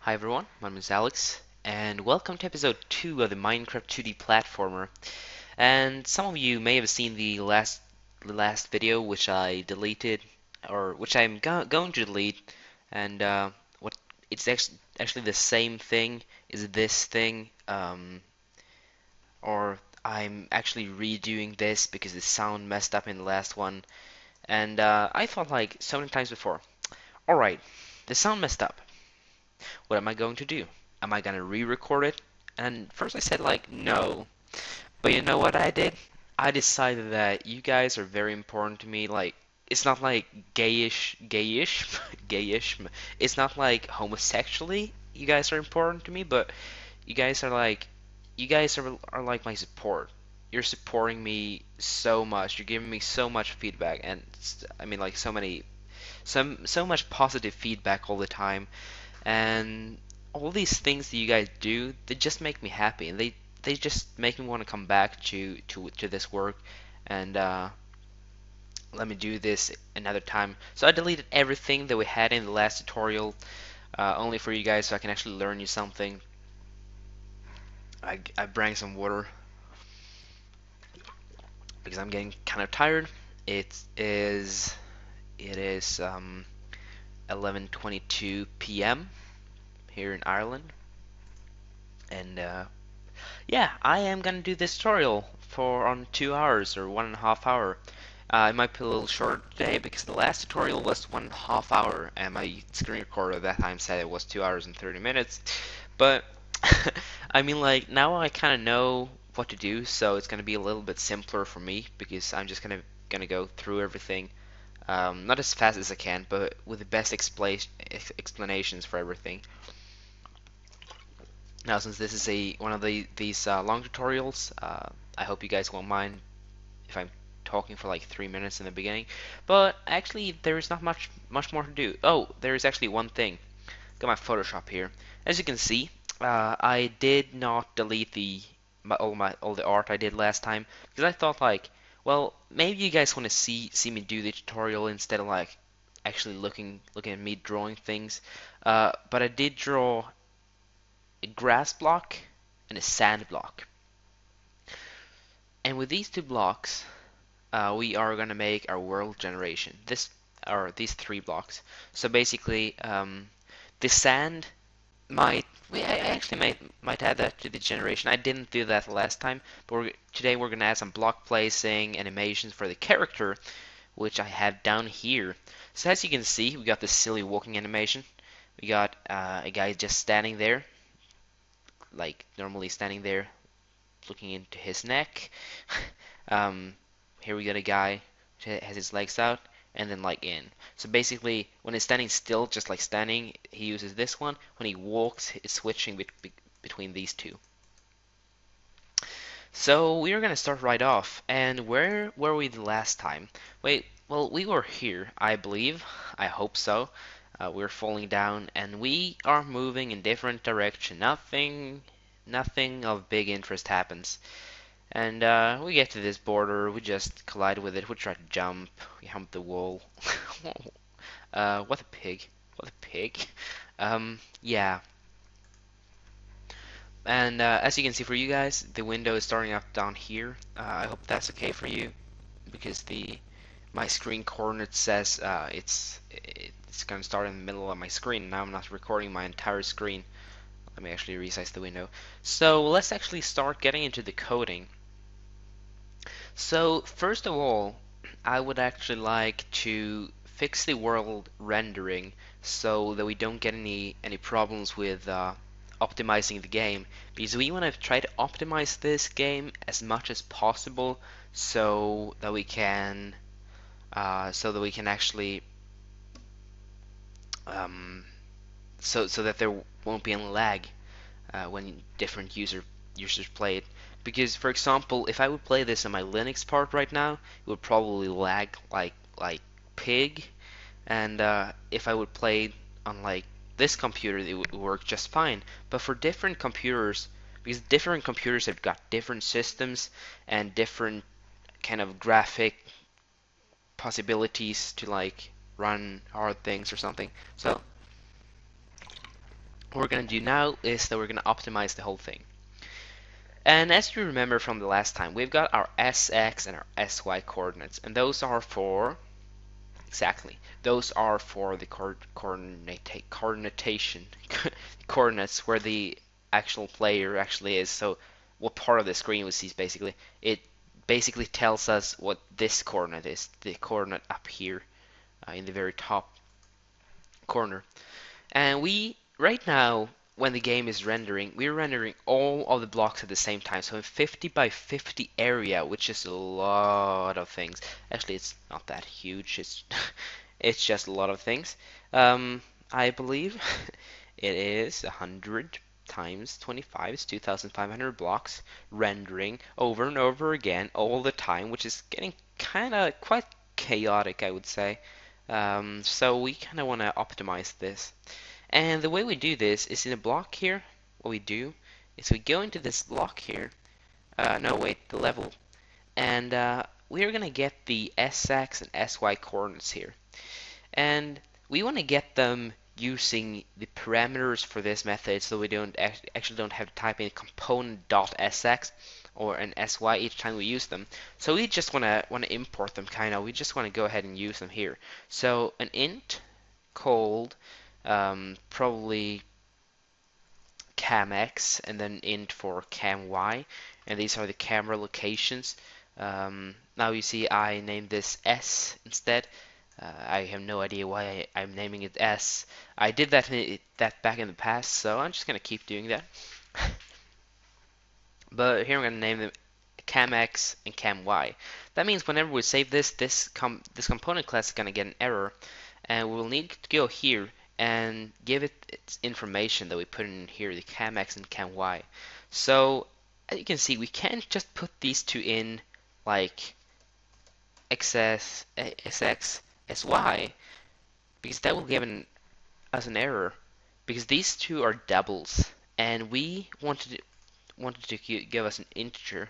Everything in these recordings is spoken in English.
Hi everyone, my name is Alex, and welcome to episode 2 of the Minecraft 2D platformer. And some of you may have seen the last video which I deleted, or which I'm going to delete, and what it's actually the same thing is this thing, or I'm actually redoing this because the sound messed up in the last one, and I thought like so many times before, alright, the sound messed up. What am I going to do? Am I going to re-record it? And first I said like no. But you know what I did? I decided that you guys are very important to me. Like it's not like gayish, gayish. It's not like homosexually you guys are important to me, but you guys are like you guys are like my support. You're supporting me so much. You're giving me so much feedback and I mean like so much positive feedback all the time. And all these things that you guys do, they just make me happy, and they just make me want to come back to this work and let me do this another time. So I deleted everything that we had in the last tutorial, only for you guys so I can actually learn you something. I bring some water because I'm getting kind of tired. It is 11:22 p.m. here in Ireland, and yeah, I am gonna do this tutorial for on 2 hours or 1.5 hour. It might be a little short today because the last tutorial was 1.5 hour and my screen recorder at that time said it was 2 hours and 30 minutes. But I mean, like now I kind of know what to do, so it's gonna be a little bit simpler for me because I'm just gonna go through everything, not as fast as I can, but with the best explanations for everything. Now, since this is a one of these long tutorials, I hope you guys won't mind if I'm talking for like 3 minutes in the beginning. But actually, there is not much more to do. Oh, there is actually one thing. Got my Photoshop here. As you can see, I did not delete all the art I did last time because I thought like, well, maybe you guys want to see me do the tutorial instead of like actually looking at me drawing things. But I did draw a grass block and a sand block. And with these two blocks, we are going to make our world generation. These three blocks. So basically, the sand I actually might add that to the generation. I didn't do that last time, but today we're going to add some block placing animations for the character, which I have down here. So as you can see, we got this silly walking animation. We got a guy just standing there, like normally standing there, looking into his neck. um, Here we got a guy who has his legs out and then like in. So basically, when he's standing still, just like standing, he uses this one. When he walks, it's switching between these two. So we are gonna start right off. And where were we the last time? Wait, well, we were here, I believe. I hope so. We're falling down, and we are moving in different direction. Nothing of big interest happens. And we get to this border, we just collide with it, we try to jump, we hump the wall. What a pig. What a pig. Yeah. And as you can see for you guys, the window is starting up down here. I hope that's okay for you, because my screen coordinate says it's gonna start in the middle of my screen. Now I'm not recording my entire screen. Let me actually resize the window. So let's actually start getting into the coding. So first of all, I would actually like to fix the world rendering so that we don't get any problems with optimizing the game, because we want to try to optimize this game as much as possible so that we can actually um, so that there won't be any lag when different users play it. Because, for example, if I would play this on my Linux part right now, it would probably lag like pig, and if I would play it on like this computer, it would work just fine. But for different computers, because different computers have got different systems and different kind of graphic possibilities to like run hard things or something. So what we're going to do now is that we're going to optimize the whole thing. And as you remember from the last time, we've got our SX and our SY coordinates, and those are for exactly. Those are for the coordination coordinates where the actual player actually is. So what part of the screen we see is basically it basically tells us what this coordinate is, the coordinate up here in the very top corner. And we right now when the game is rendering, we're rendering all of the blocks at the same time. So in 50 by 50 area, which is a lot of things. Actually, it's not that huge. It's it's just a lot of things. I believe it is 100 times 25 is 2,500 blocks rendering over and over again all the time, which is getting kind of quite chaotic, I would say. So we kind of want to optimize this. And the way we do this is in a block here. What we do is we go into this block here. No, wait, the level. And we're going to get the SX and SY coordinates here. And we want to get them using the parameters for this method so we don't actually don't have to type in component.sx or an sy each time we use them. So we just want to import them kind of. We just want to go ahead and use them here. So an int called probably camx and then int for camy, and these are the camera locations. Now you see I named this S instead. I have no idea why I'm naming it S. I did that back in the past, so I'm just gonna keep doing that. But here I'm gonna name them camx and camy. That means whenever we save this component class is gonna get an error, and we'll need to go here and give it its information that we put in here, the camx and camy. So as you can see, we can't just put these two in like xs, sx, sy, because that will give us an error, because these two are doubles, and we wanted to give us an integer.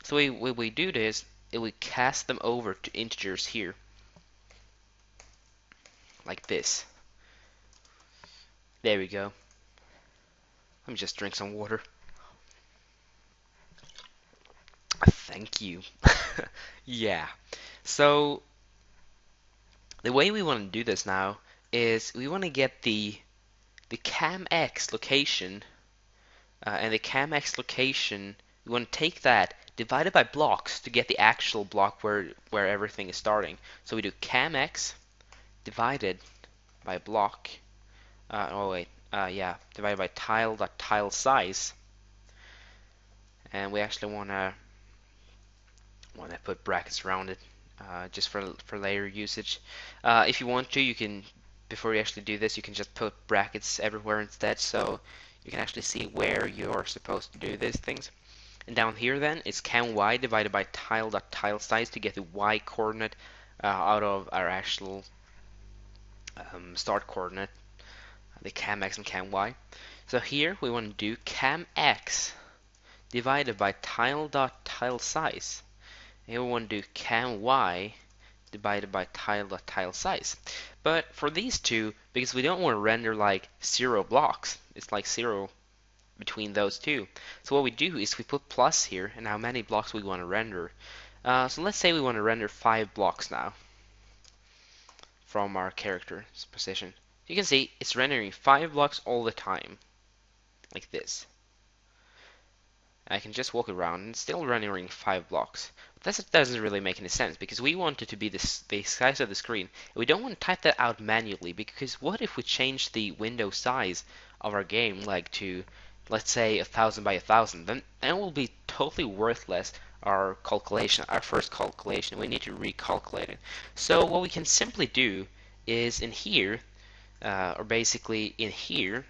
So when we do this, we cast them over to integers here, like this. There we go. Let me just drink some water. Thank you. Yeah. So the way we want to do this now is we want to get the camx location, and the camx location, we want to take that divided by blocks to get the actual block where everything is starting. So we do camx divided by block. Oh wait, yeah, divided by tile size, and we actually wanna put brackets around it, just for layer usage. If you want to, you can, before you actually do this, you can just put brackets everywhere instead, so you can actually see where you're supposed to do these things. And down here then, it's camy divided by tile size to get the y coordinate out of our actual start coordinate, the camx and camy. So here we want to do camx divided by tile size. Here we want to do camy divided by tile size. But for these two, because we don't want to render like 0 blocks, it's like 0 between those two. So what we do is we put plus here and how many blocks we want to render. So let's say we want to render 5 blocks now from our character's position. You can see it's rendering 5 blocks all the time, like this. I can just walk around and it's still rendering 5 blocks. But that doesn't really make any sense because we want it to be the size of the screen. And we don't want to type that out manually, because what if we change the window size of our game like to, let's say, 1000 by 1000? Then that will be totally worthless. Our first calculation, we need to recalculate it. So what we can simply do is in here, or basically in here,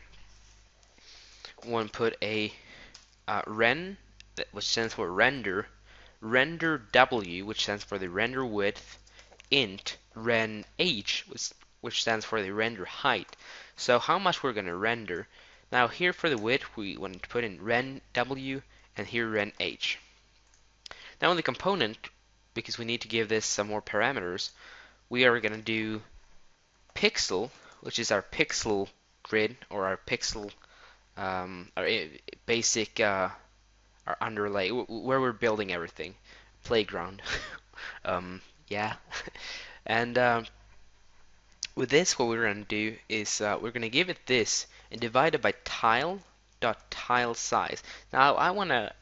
one put a ren, which stands for render w, which stands for the render width, int ren h, which stands for the render height. So how much we're going to render. Now here for the width, we want to put in ren w, and here ren h. Now in the component, because we need to give this some more parameters, we are going to do pixel, which is our pixel grid, or our pixel our basic our underlay where we're building everything, playground. Yeah, and with this, what we're going to do is we're going to give it this and divide it by tile dot tile size. Now I want to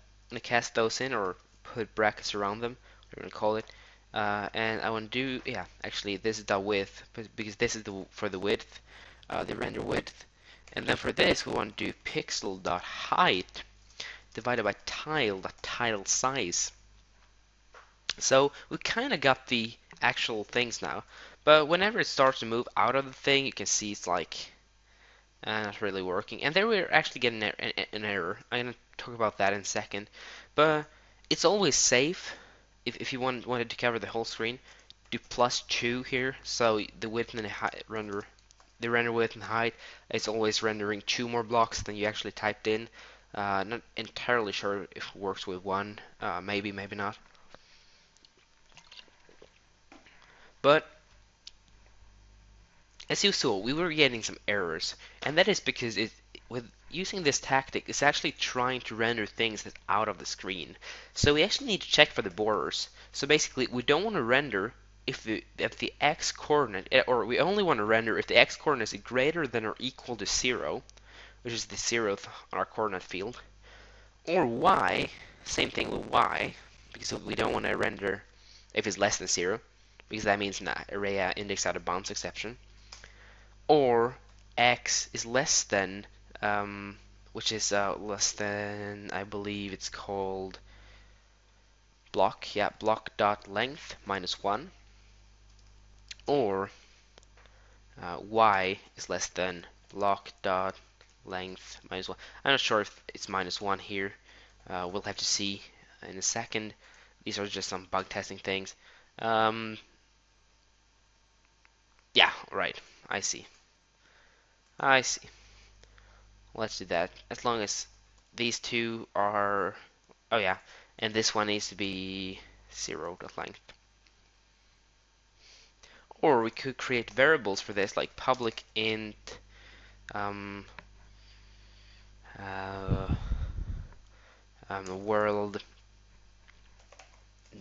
cast those in or put brackets around them. We're going to call it, and I want to do actually this is the width because this is the for the width, the render width, and then for this we want to do pixel dot height divided by tile dot tile size. So we kind of got the actual things now. But whenever it starts to move out of the thing, you can see it's like not really working. And there we're actually getting an error. I'm going to talk about that in a second. But it's always safe if you wanted to cover the whole screen. Do +2 here, so the width and the height the render width and height is always rendering 2 more blocks than you actually typed in. Not entirely sure if it works with one. Maybe, maybe not. But as you saw, we were getting some errors, and that is because with using this tactic, it's actually trying to render things that's out of the screen. So we actually need to check for the borders. So basically, we don't want to render if the x coordinate, or we only want to render if the x coordinate is greater than or equal to 0, which is the 0th on our coordinate field, or y, same thing with y, because we don't want to render if it's less than 0, because that means an array index out of bounds exception, or x is less than, which is less than, I believe it's called block, yeah, block dot length minus 1, or y is less than block dot length minus 1. I'm not sure if it's minus 1 here. We'll have to see in a second. These are just some bug testing things. Yeah, right. I see. I see. Let's do that. As long as these two are... Oh yeah, and this one needs to be 0 dot length. Or we could create variables for this, like public int um, uh, world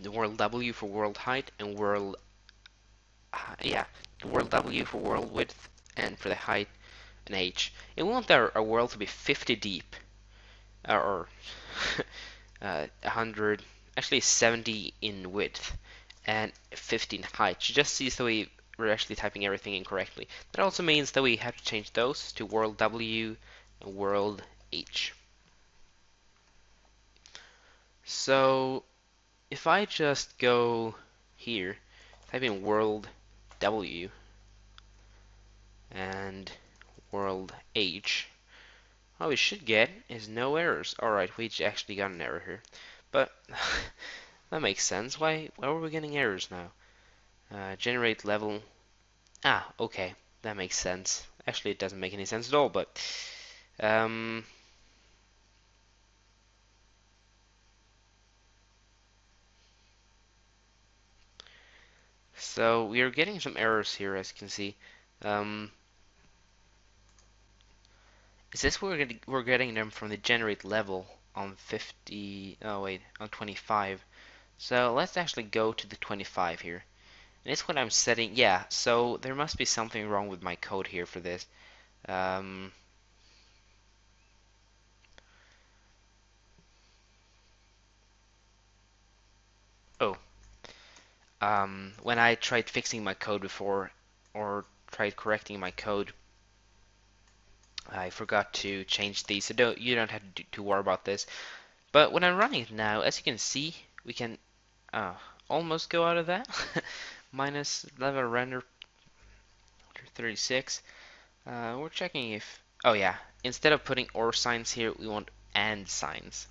the world W for world height and world yeah, world W for world width and for the height an H. And we want our world to be 50 deep or 100, actually 70 in width and 50 in height. Just see so we're actually typing everything incorrectly. That also means that we have to change those to world W and world H. So if I just go here, type in world W and world H, what we should get is no errors. Alright, we actually got an error here. But that makes sense. Why were we getting errors now? Generate level. Ah, okay. That makes sense. Actually, it doesn't make any sense at all, but um, so we are getting some errors here, as you can see. Um, is this we're getting them from the generate level on 50? Oh wait, on 25. So let's actually go to the 25 here. And it's what I'm setting. Yeah, so there must be something wrong with my code here for this. Um, oh, when I tried fixing my code before, or tried correcting my code, I forgot to change these, so you don't have to worry about this. But when I'm running it now, as you can see, we can almost go out of that. Minus level render 36. We're checking if... Oh yeah, instead of putting or signs here, we want and signs.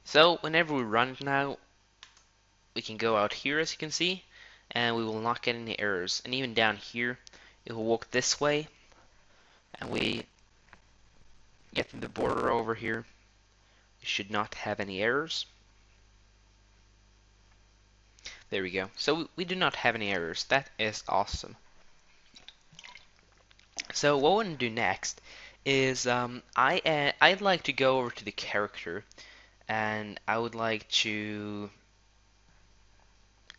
So whenever we run it now, we can go out here, as you can see, and we will not get any errors. And even down here, it will walk this way, and we get to the border over here. We should not have any errors. There we go. So we do not have any errors. That is awesome. So what I want to do next is I'd like to go over to the character, and I would like to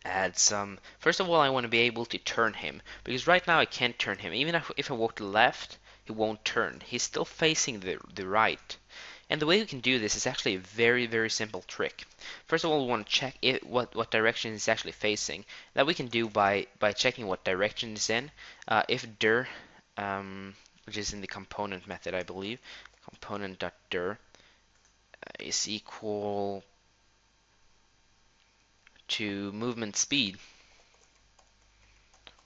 add some. First of all, I want to be able to turn him, because right now I can't turn him. Even if I walk to the left, he won't turn. He's still facing the right. And the way we can do this is actually a very, very simple trick. First of all, we want to check what direction it's actually facing. That we can do by checking what direction it's in. If dir, which is in the component method, I believe, component.dir is equal to movement speed,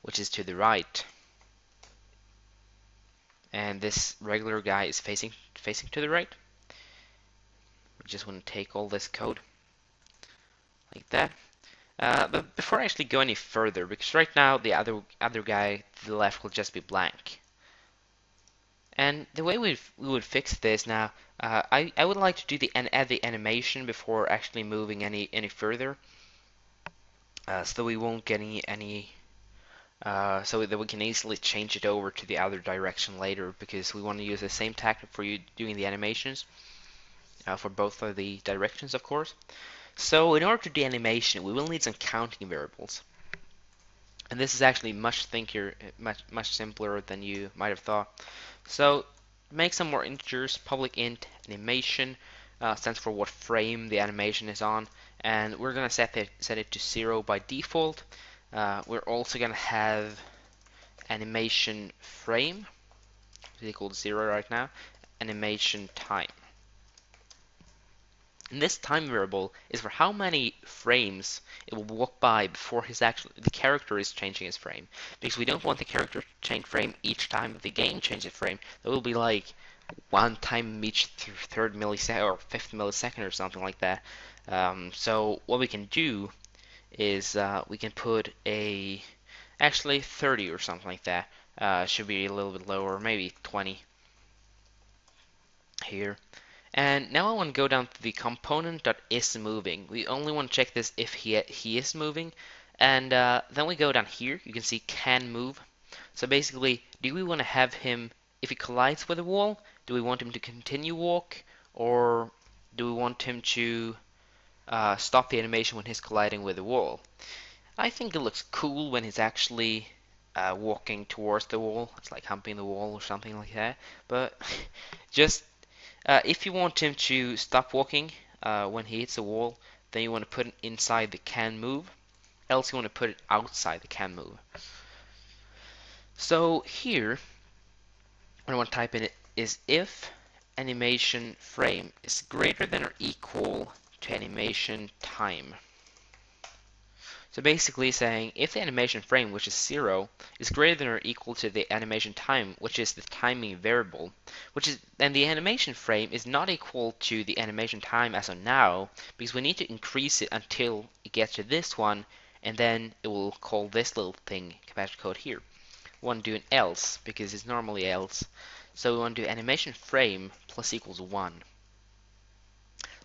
which is to the right, and this regular guy is facing to the right. We just want to take all this code like that. But before I actually go any further, because right now the other guy to the left will just be blank. And the way we would fix this now, I would like to do add the animation before actually moving any further, so that we won't get any so that we can easily change it over to the other direction later, because we want to use the same tactic for you doing the animations for both of the directions, of course. So in order to do animation, we will need some counting variables. And this is actually much simpler than you might have thought. So make some more integers. Public int animation stands for what frame the animation is on, and we're gonna set it to 0 by default. We're also gonna have animation frame is equal to 0 right now. Animation time. And this time variable is for how many frames it will walk by before the character is changing his frame. Because we don't want the character to change frame each time the game changes frame. That will be like one time each third millisecond or fifth millisecond or something like that. So what we can do is we can put actually 30 or something like that. Should be a little bit lower, maybe 20 here. And now I want to go down to the component.isMoving. We only want to check this if he is moving. And then we go down here. You can see can move. So basically, do we want to have him, if he collides with a wall, do we want him to continue walk? Or do we want him to stop the animation when he's colliding with the wall? I think it looks cool when he's actually walking towards the wall. It's like humping the wall or something like that. But just if you want him to stop walking when he hits a wall, then you want to put it inside the can move. Else you want to put it outside the can move. So here, what I want to type in it is if animation frame is greater than or equal to animation time. So basically saying if the animation frame, which is 0, is greater than or equal to the animation time, which is the timing variable, then the animation frame is not equal to the animation time as of now, because we need to increase it until it gets to this one, and then it will call this little thing capacitor code here. We want to do an else, because it's normally else. So we want to do animation frame plus equals 1.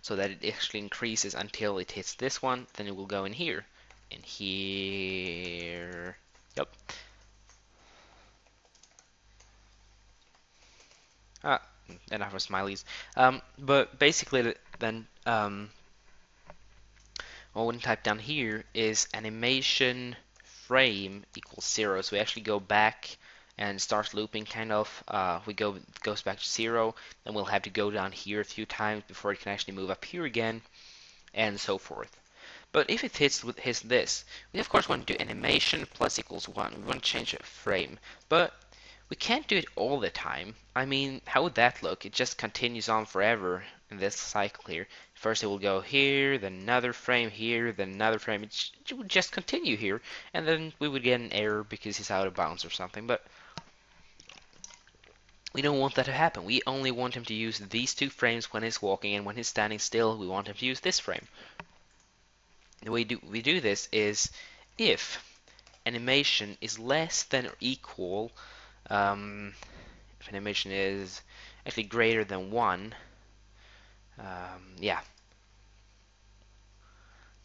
So that it actually increases until it hits this one, then it will go in here. In here. Yep. Ah, enough of smileys. But basically, then what we type down here is animation frame equals 0. So we actually go back and starts looping kind of. Goes back to 0, then we'll have to go down here a few times before it can actually move up here again, and so forth. But if it hits this, we of course want to do animation plus equals 1. We want to change the frame. But we can't do it all the time. I mean, how would that look? It just continues on forever in this cycle here. First it will go here, then another frame here, then another frame. It would just continue here, and then we would get an error because he's out of bounds or something. But we don't want that to happen. We only want him to use these 2 frames when he's walking, and when he's standing still, we want him to use this frame. The way we do this is if animation is less than or equal, if animation is actually greater than 1, yeah,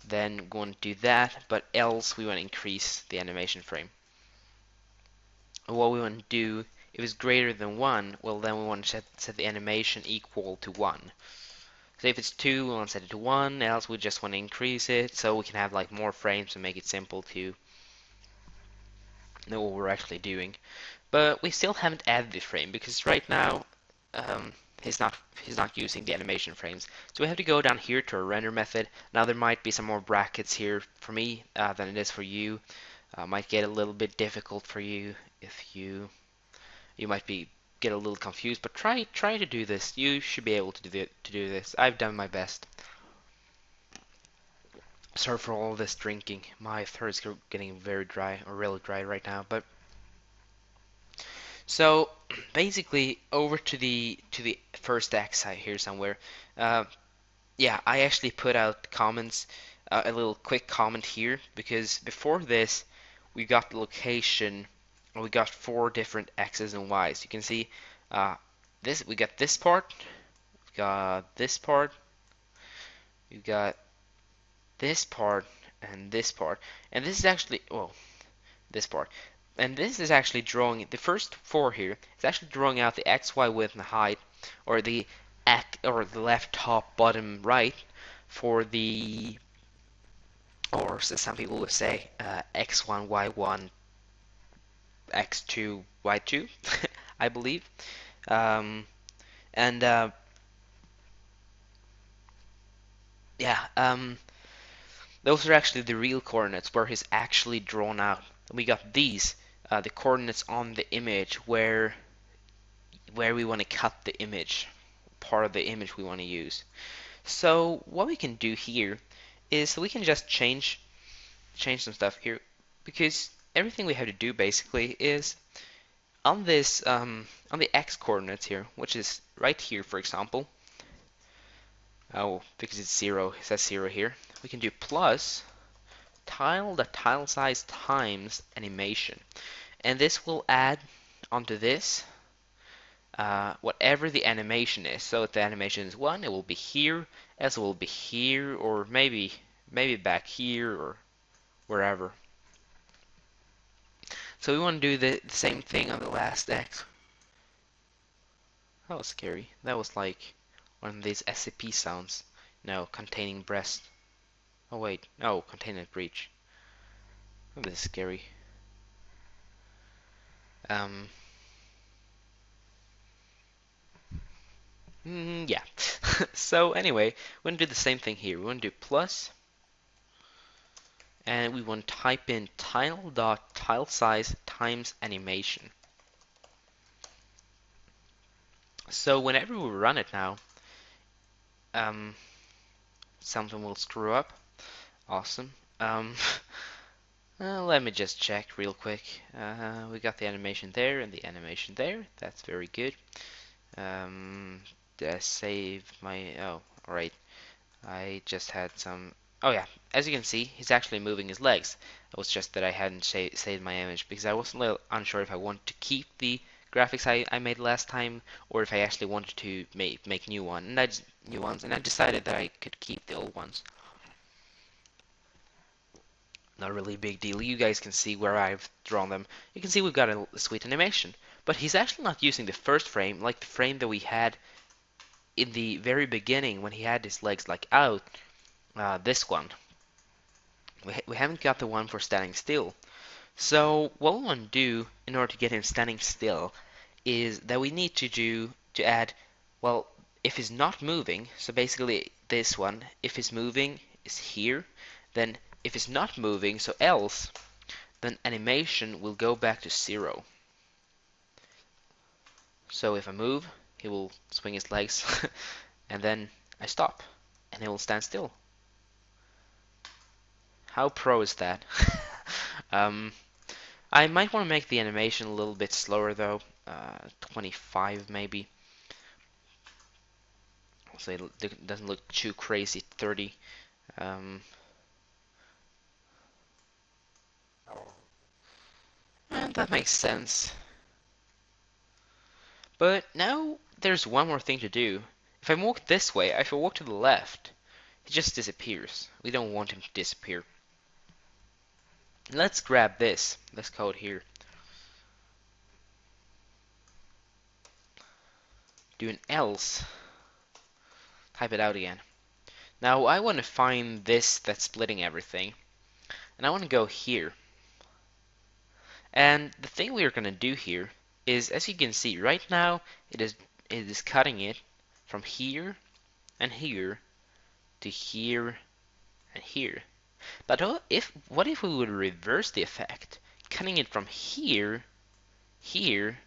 then we're going to do that, but else we want to increase the animation frame. What we want to do If it's greater than 1, well then we want to set the animation equal to 1. So if it's 2, we want to set it to 1, else we just want to increase it so we can have like more frames and make it simple to know what we're actually doing. But we still haven't added the frame because right now um, he's not using the animation frames. So we have to go down here to our render method. Now there might be some more brackets here for me than it is for you. Might get a little bit difficult for you if you might be get a little confused. But try to do this. You should be able to do this. I've done my best. Sorry for all this drinking. My throat is getting very dry or really dry right now. But so basically over to the first X here somewhere. Uh, yeah, I actually put out comments, a little quick comment here because before this we got the location. We got 4 different X's and Y's. You can see this. We got this part. We got this part. We got this part and this part. And this is actually well this part. And this is actually drawing the first 4 here. It's actually drawing out the X, Y, width, and height, or the left, top, bottom, right for the, or as some people would say, X1, Y1, X2, Y2, I believe. Um, and yeah, those are actually the real coordinates where he's actually drawn out. And we got these, the coordinates on the image where we want to cut the image, part of the image we want to use. So what we can do here is we can just change some stuff here because everything we have to do basically is on this on the x coordinates here, which is right here, for example. Oh, because it's 0, it says 0 here. We can do plus tile size times animation, and this will add onto this whatever the animation is. So if the animation is 1, it will be here, else it will be here, or maybe back here or wherever. So we want to do the same thing on the last X. That was scary. That was like one of these SCP sounds. No, containing breast. Oh wait, no, containing breach. Oh, this is scary. Um, yeah. So anyway, we're gonna do the same thing here. We want to do plus, and we want to type in tile size times animation. So whenever we run it now, um, something will screw up. Awesome. Let me just check real quick. We got the animation there and the animation there. That's very good. Did I save my... Oh, alright. I just had some... Oh yeah, as you can see, he's actually moving his legs. It was just that I hadn't saved my image because I was a little unsure if I wanted to keep the graphics I made last time or if I actually wanted to make new ones. And I decided that I could keep the old ones. Not really a big deal. You guys can see where I've drawn them. You can see we've got a sweet animation. But he's actually not using the first frame, like the frame that we had in the very beginning when he had his legs like out. This one. We haven't got the one for standing still. So what we want to do in order to get him standing still is that we need to add, well, if he's not moving, so basically this one, if he's moving is here, then if it's not moving, so else, then animation will go back to 0. So if I move, he will swing his legs, and then I stop, and he will stand still. How pro is that? um, I might want to make the animation a little bit slower though, 25 maybe. So it doesn't look too crazy, 30. And that makes sense. But now there's one more thing to do. If I walk this way, if I walk to the left, he just disappears. We don't want him to disappear. Let's grab this code here. do an else, type it out again. Now I want to find this that's splitting everything, and I want to go here. And the thing we are going to do here is, as you can see right now, it is cutting it from here and here to here and here. But what if we would reverse the effect, cutting it from here, here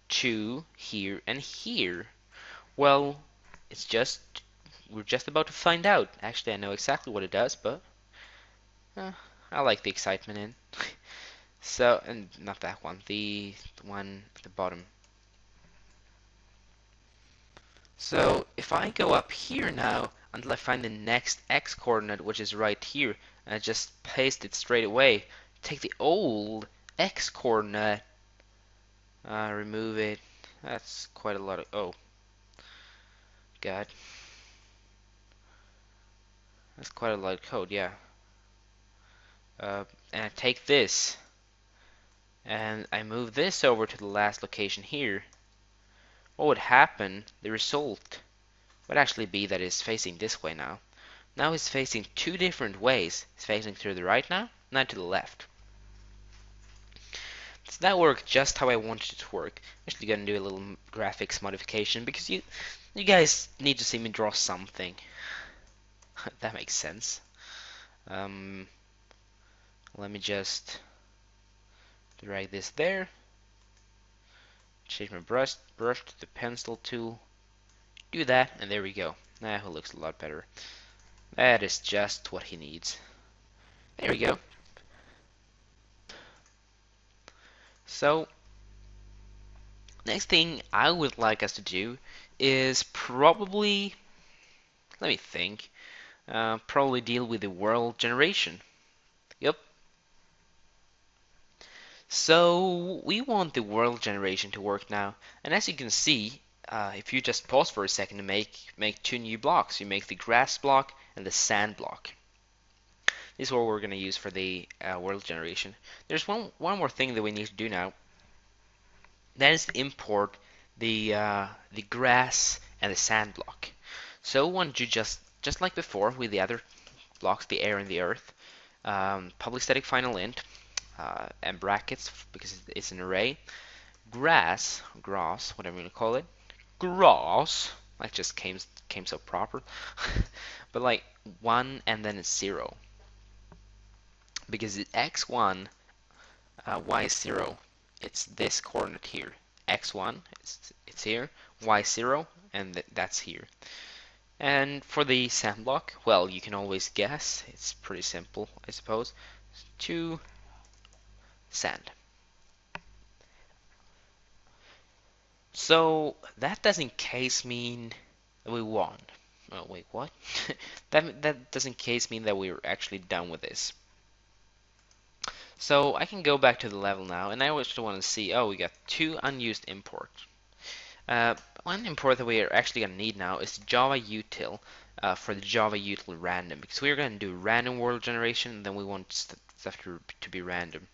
to here and here? Well, it's just we're just about to find out. Actually, I know exactly what it does, but uh, I like the excitement in. So, and not that one, the one at the bottom. So if I go up here now until I find the next x coordinate, which is right here, and I just paste it straight away, take the old x coordinate, remove it. That's quite a lot of, oh god, that's quite a lot of code, yeah. And I take this and I move this over to the last location here. What would happen? The result would actually be that it's facing this way now. Now it's facing two different ways. It's facing to the right now to the left. So that worked just how I wanted it to work. I'm actually gonna do a little graphics modification because you guys need to see me draw something. That makes sense. Um, Let me just drag this there. Change my brush to the pencil tool. Do that, and there we go. Now it looks a lot better. That is just what he needs. There we go. So, next thing I would like us to do is probably, let me think, probably deal with the world generation. Yep. So we want the world generation to work now, and as you can see, if you just pause for a second to make two new blocks, you make the grass block and the sand block. This is what we're going to use for the world generation. There's one more thing that we need to do now. That is to import the grass and the sand block. So once you just like before with the other blocks, the air and the earth, public static final int, and brackets because it's an array. Grass, whatever you want to call it. Grass. That just came so proper. But like 1 and then it's 0. Because it's x1, y0, it's this coordinate here. x1, it's here. y0, and that's here. And for the sand block, well, you can always guess. It's pretty simple, I suppose. 2 sand. So that doesn't case mean that we won. Oh wait, what? that doesn't case mean that we're actually done with this. So I can go back to the level now, and I actually want to see. Oh, we got 2 unused import. One import that we are actually going to need now is Java util for the Java util random, because we're going to do random world generation, and then we want stuff to be random.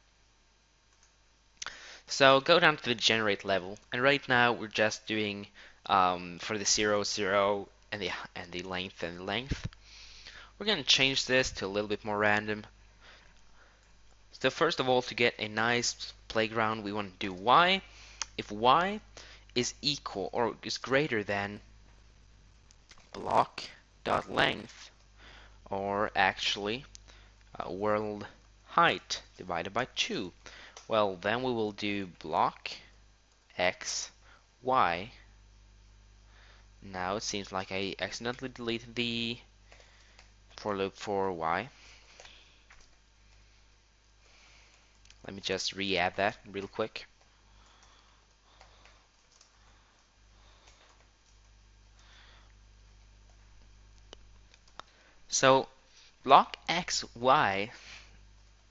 So go down to the generate level, and right now we're just doing for the 0, 0, and the length and the length. We're going to change this to a little bit more random. So first of all, to get a nice playground, we want to do y. If y is equal or is greater than block.length, or actually world height divided by 2, well, then we will do block x y. Now it seems like I accidentally deleted the for loop for y. Let me just re-add that real quick. So block xy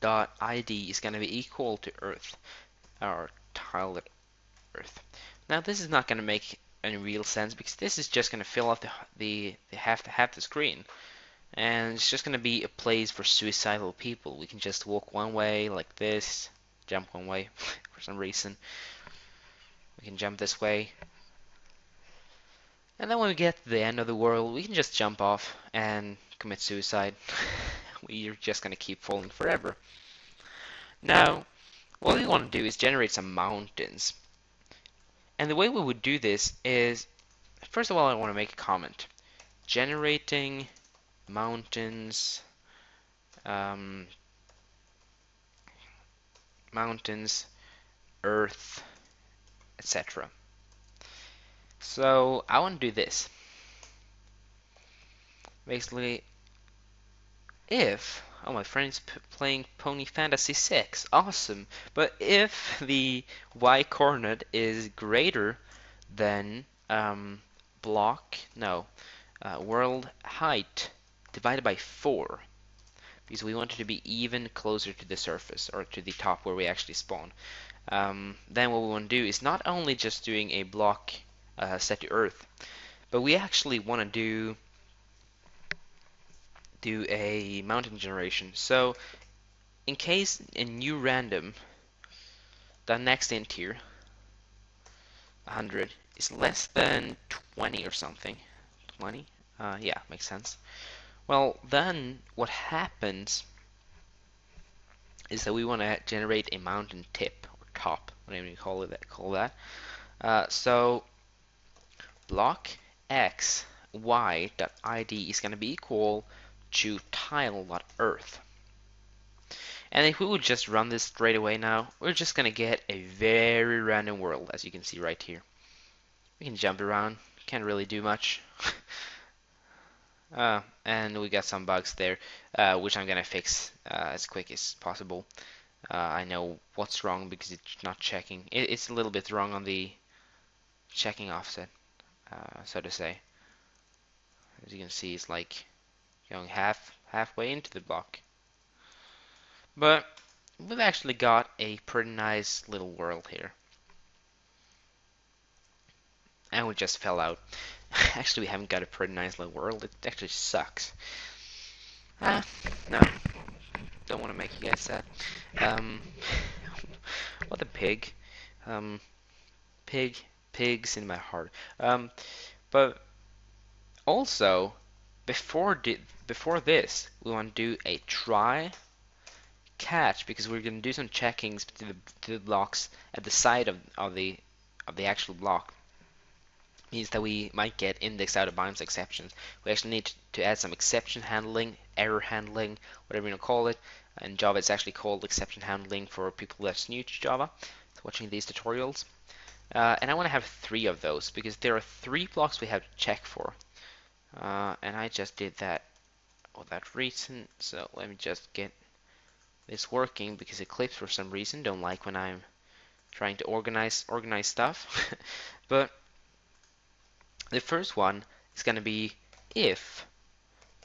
dot id is going to be equal to earth, or tile earth. Now this is not going to make any real sense because this is just going to fill out the half the screen, and it's just going to be a place for suicidal people. We can just walk one way like this, jump one way for some reason. We can jump this way. And then when we get to the end of the world, we can just jump off and commit suicide. We're just gonna keep falling forever. Now, what we want to do is generate some mountains. And the way we would do this is, first of all, I want to make a comment. Generating mountains, um, mountains, earth, etc. So I want to do this. Basically, if my friend's playing Pony Fantasy 6, awesome. But if the y coordinate is greater than block, no, world height divided by 4, because we want it to be even closer to the surface or to the top where we actually spawn. Then what we want to do is not only just doing a block set to Earth, but we actually want to do a mountain generation. So in case a new random, the next int here, 100, is less than 20 or something. 20? Yeah, makes sense. Well, then what happens is that we want to generate a mountain tip or top, whatever you call that. So block x y.id is going to be equal to tile.earth. And if we would just run this straight away now, we're just going to get a very random world, as you can see right here. We can jump around, can't really do much. And we got some bugs there, which I'm going to fix as quick as possible. I know what's wrong because it's not checking. It's a little bit wrong on the checking offset, so to say. As you can see, it's like going halfway into the block. But we've actually got a pretty nice little world here. And we just fell out. Actually, we haven't got a pretty nice little world. It actually sucks. No, don't want to make you guys sad. Um, what a pig. Um, pigs in my heart. But also, before this, we want to do a try catch because we're going to do some checkings to the blocks at the side of the actual block. Means that we might get index out of bounds exceptions. We actually need to add some exception handling, error handling, whatever you want to call it. In Java, it's actually called exception handling for people that's new to Java, watching these tutorials. And I want to have 3 of those because there are 3 blocks we have to check for. And I just did that for that reason. So let me just get this working because Eclipse for some reason don't like when I'm trying to organize stuff. But the first one is going to be if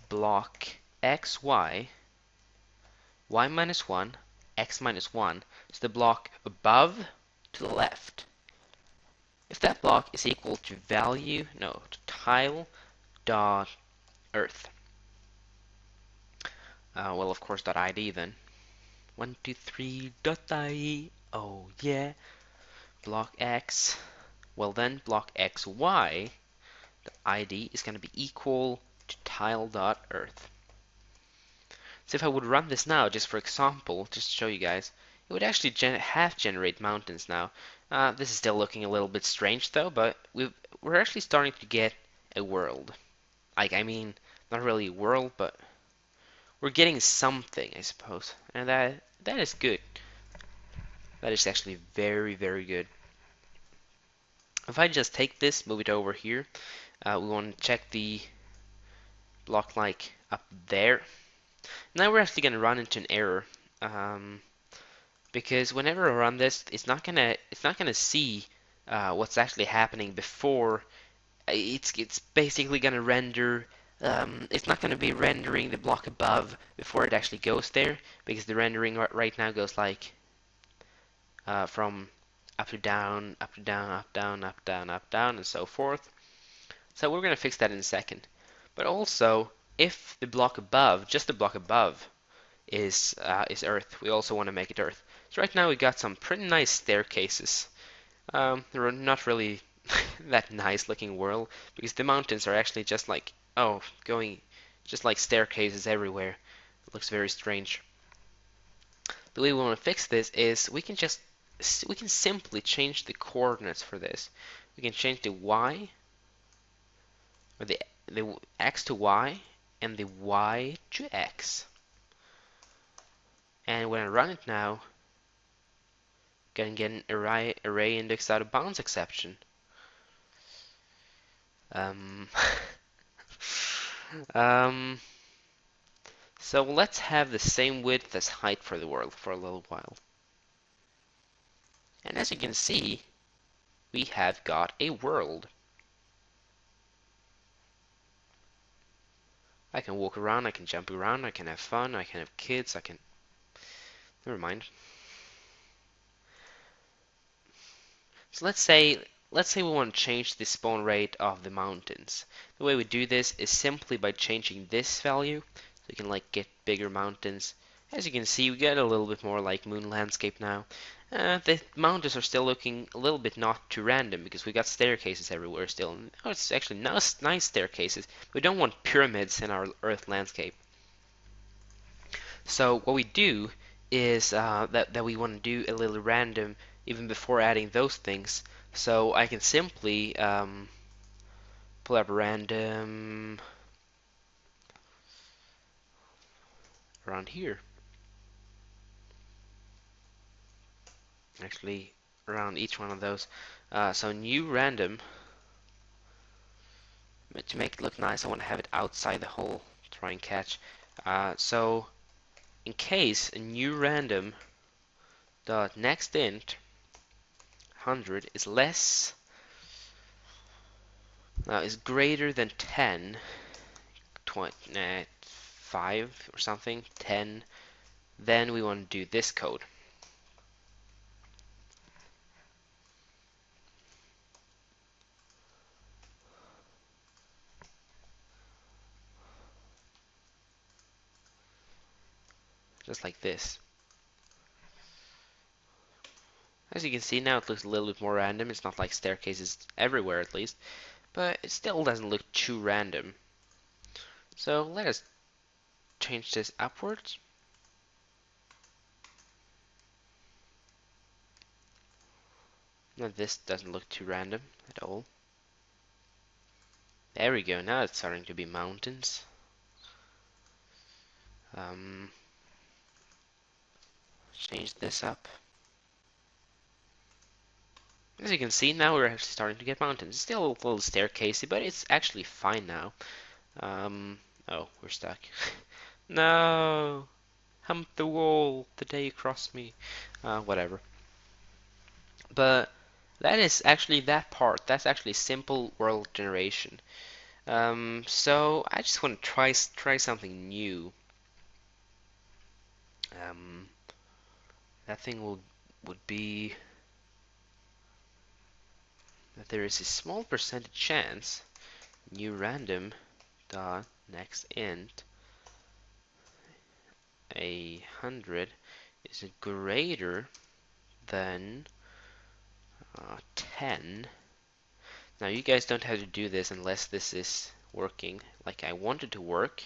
block x, y minus 1, x minus 1 is the block above to the left. If that block is equal to to tile dot earth. Well, of course, dot .id then. 123 dot .ie. Oh yeah. Block x. Well then, block xy, the ID is going to be equal to tile.earth. So if I would run this now, just for example, just to show you guys, it would actually generate mountains now. This is still looking a little bit strange though, but we're actually starting to get a world. I mean, not really a world, but we're getting something, I suppose. And that is good. That is actually very, very good. If I just take this, move it over here, we want to check the block like up there. Now we're actually going to run into an error because whenever I run this, it's not gonna see what's actually happening before. It's basically going to render. It's not going to be rendering the block above before it actually goes there because the rendering right now goes like from up to down, up to down, up down, up down, up down, and so forth. So we're going to fix that in a second. But also, if the block above, just the block above, is Earth, we also want to make it Earth. So right now we got some pretty nice staircases. They're not really that nice looking world, because the mountains are actually just like, oh, going just like staircases everywhere. It looks very strange. The way we want to fix this is we can simply change the coordinates for this. We can change the y, or the x to y, and the y to x. And when I run it now, gonna get an array index out of bounds exception. Um, um, so let's have the same width as height for the world for a little while. And as you can see, we have got a world. I can walk around, I can jump around, I can have fun, I can have kids, I can... Never mind. So let's say we want to change the spawn rate of the mountains. The way we do this is simply by changing this value, so you can like get bigger mountains. As you can see, we get a little bit more like moon landscape now. The mountains are still looking a little bit not too random because we got staircases everywhere still. Oh, it's actually nice staircases. We don't want pyramids in our Earth landscape. So what we do is that we want to do a little random even before adding those things. So I can simply pull up random around here. Actually, around each one of those. So new random. But to make it look nice, I want to have it outside the hole. Try and catch. So in case a new random dot next int 100 is less is greater than 10, 20, 5 or something, 10, then we want to do this code. Just like this. As you can see now, it looks a little bit more random. It's not like staircases everywhere at least, but it still doesn't look too random. So let us change this upwards. Now this doesn't look too random at all. There we go, now it's starting to be mountains. Change this up. As you can see, now we're actually starting to get mountains. It's still a little staircasey, but it's actually fine now. Oh, we're stuck. No! Hump the wall the day you cross me. Whatever. But that is actually that part. That's actually simple world generation. So I just want to try something new. That thing would be that there is a small percentage chance new random dot next int 100 is greater than 10. Now you guys don't have to do this unless this is working like I want it to work.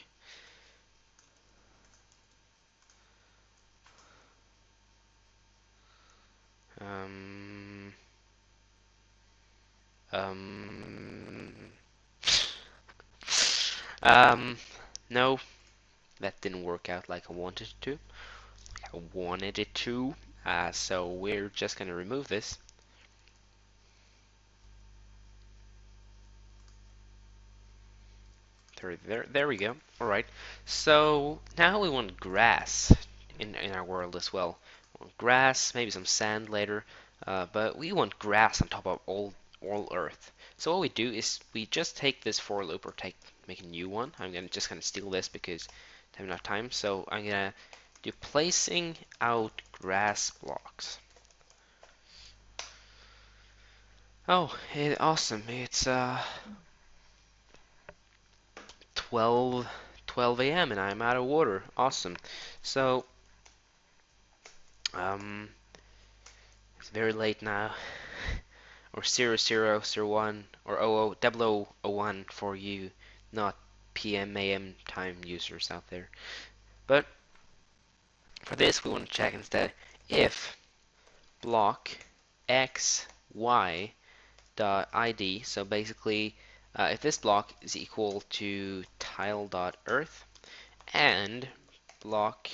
Um, um, no, that didn't work out like I wanted it to. So we're just gonna remove this. There we go. All right. So now we want grass in our world as well. We want grass, maybe some sand later, but we want grass on top of all Earth. So what we do is we just take this for loop or make a new one. I'm just gonna steal this because I have enough time. So I'm gonna do placing out grass blocks. Oh, awesome! It's 12 a.m. and I'm out of water. Awesome. So it's very late now. or 0001 or 0001 for you not PM AM time users out there. But for this we want to check instead if block x y dot id. So basically if this block is equal to tile dot earth and block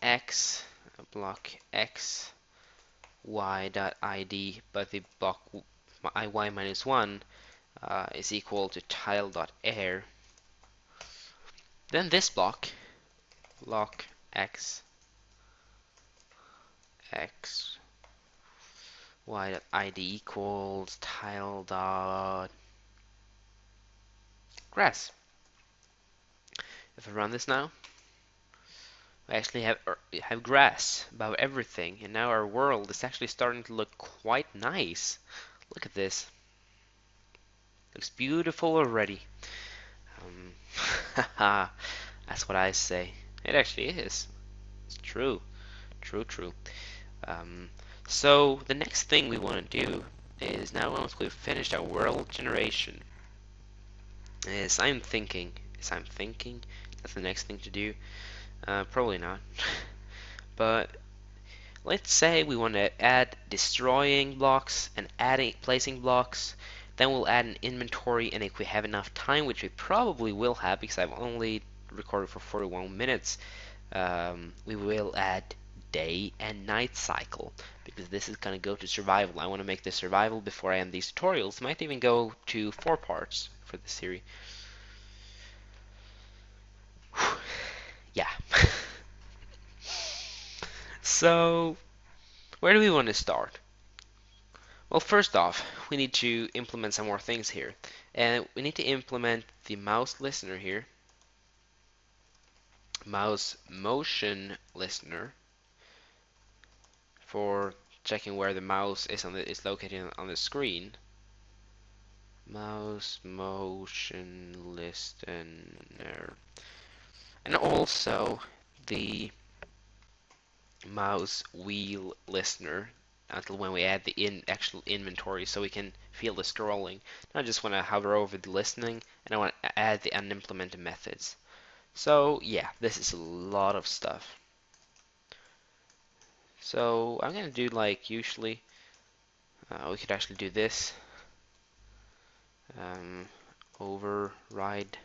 x block x y dot id, but the block y minus 1 is equal to tile dot air, then this block x y dot id equals tile dot grass. If I run this now, we actually have grass above everything, and now our world is actually starting to look quite nice. Look at this. Looks beautiful already. That's what I say. It actually is. It's true. True. Um, so the next thing we want to do is now once we've finished our world generation, is I'm thinking, that's the next thing to do. Probably not. But let's say we want to add destroying blocks and placing blocks. Then we'll add an inventory, and if we have enough time, which we probably will have because I've only recorded for 41 minutes, we will add day and night cycle because this is going to go to survival. I want to make this survival before I end these tutorials. Might even go to 4 parts for the series. Yeah. So, where do we want to start? Well, first off, we need to implement some more things here. And we need to implement the mouse listener here. Mouse motion listener for checking where the mouse is located on the screen. Mouse motion listener. And also the mouse wheel listener until when we add the actual inventory so we can feel the scrolling. Now I just want to hover over the listening and I want to add the unimplemented methods. So yeah, this is a lot of stuff. So I'm gonna do like usually we could actually do this override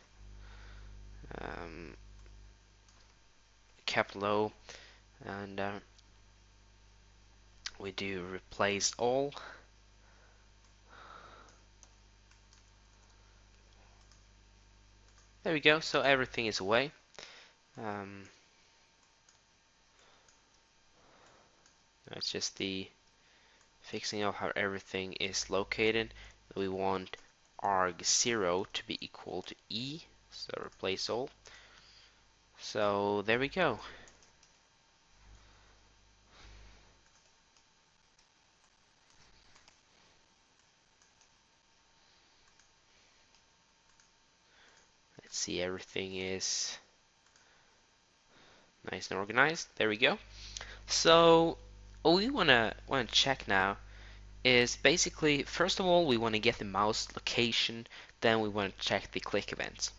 capital O, and we do replace all. There we go, so everything is away. It's just the fixing of how everything is located. We want arg0 to be equal to e, so replace all. So there we go. Let's see, everything is nice and organized. There we go. So what we wanna check now is basically, first of all, we want to get the mouse location, then we want to check the click events.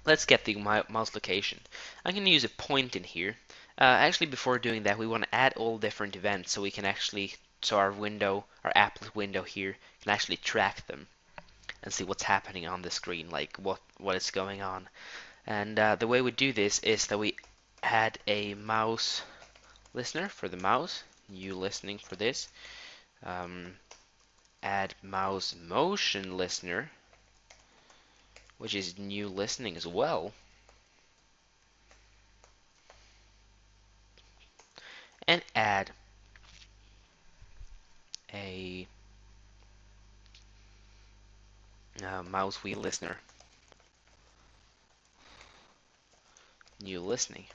Let's get the mouse location. I'm going to use a point in here. Actually, before doing that, we want to add all different events so we can actually, so our applet window here can actually track them and see what's happening on the screen, like what is going on. And the way we do this is that we add a mouse listener for the mouse, new listening for this. Add mouse motion listener, which is new listening as well. And add a mouse wheel listener, new listening.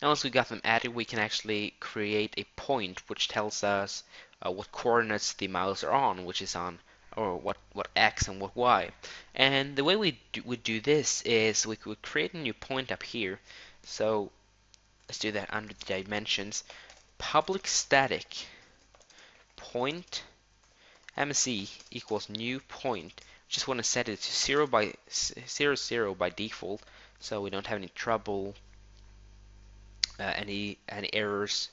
Now once we got them added, we can actually create a point which tells us what coordinates the mouse are on, which is on, or what X and what Y. And the way we do this is we could create a new point up here. So let's do that under the dimensions. public static point MSE equals new point. Just want to set it to 0 by 0 by default, so we don't have any trouble, any errors,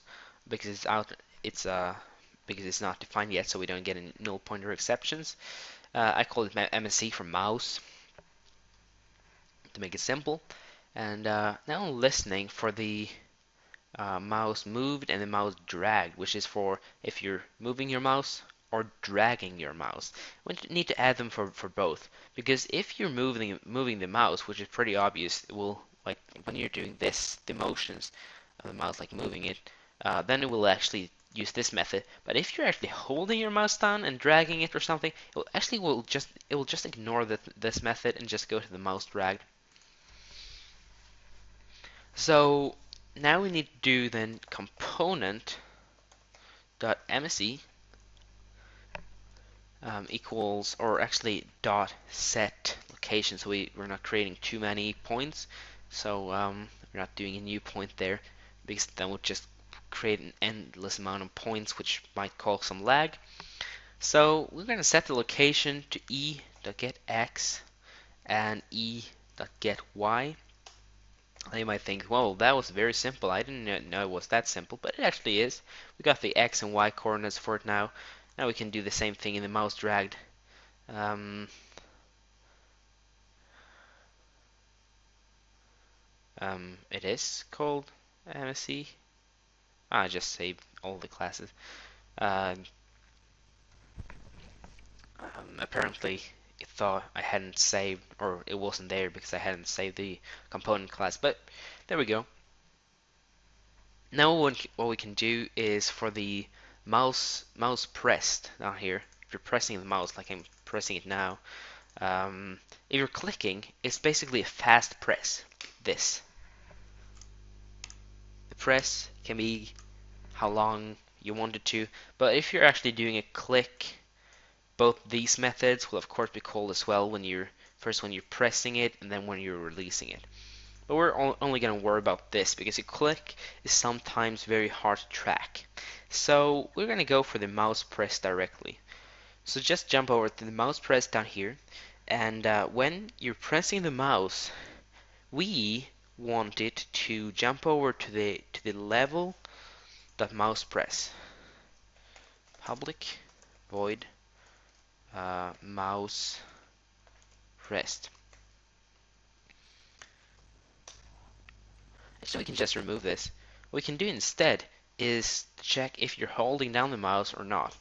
because it's out. It's because it's not defined yet, so we don't get any null pointer exceptions. I call it MSE for mouse to make it simple. And now I'm listening for the mouse moved and the mouse dragged, which is for if you're moving your mouse or dragging your mouse. We need to add them for both, because if you're moving the mouse, which is pretty obvious, it will, like when you're doing this, the motions of the mouse, like moving it, then it will actually use this method. But if you're actually holding your mouse down and dragging it or something, it will just ignore this method and just go to the mouse dragged. So now we need to do then component.mse equals, or actually dot set location. So we're not creating too many points. So we're not doing a new point there, because then we'll just create an endless amount of points, which might cause some lag. So we're going to set the location to e.getx and e.gety. You might think, well, that was very simple. I didn't know it was that simple, but it actually is. We got the x and y coordinates for it now. Now we can do the same thing in the mouse dragged. It is called MSC. I just saved all the classes. Apparently, it thought I hadn't saved, or it wasn't there because I hadn't saved the component class. But there we go. Now what we can do is for the mouse pressed down here. If you're pressing the mouse like I'm pressing it now, if you're clicking, it's basically a fast press. This. The press can be how long you want it to, but if you're actually doing a click, both these methods will of course be called as well when you're pressing it and then when you're releasing it. But we're only going to worry about this because a click is sometimes very hard to track. So we're going to go for the mouse press directly. So just jump over to the mouse press down here, and when you're pressing the mouse, we want it to jump over to the level that mouse press. Public void mouse pressed. So we can just remove this. What we can do instead is check if you're holding down the mouse or not.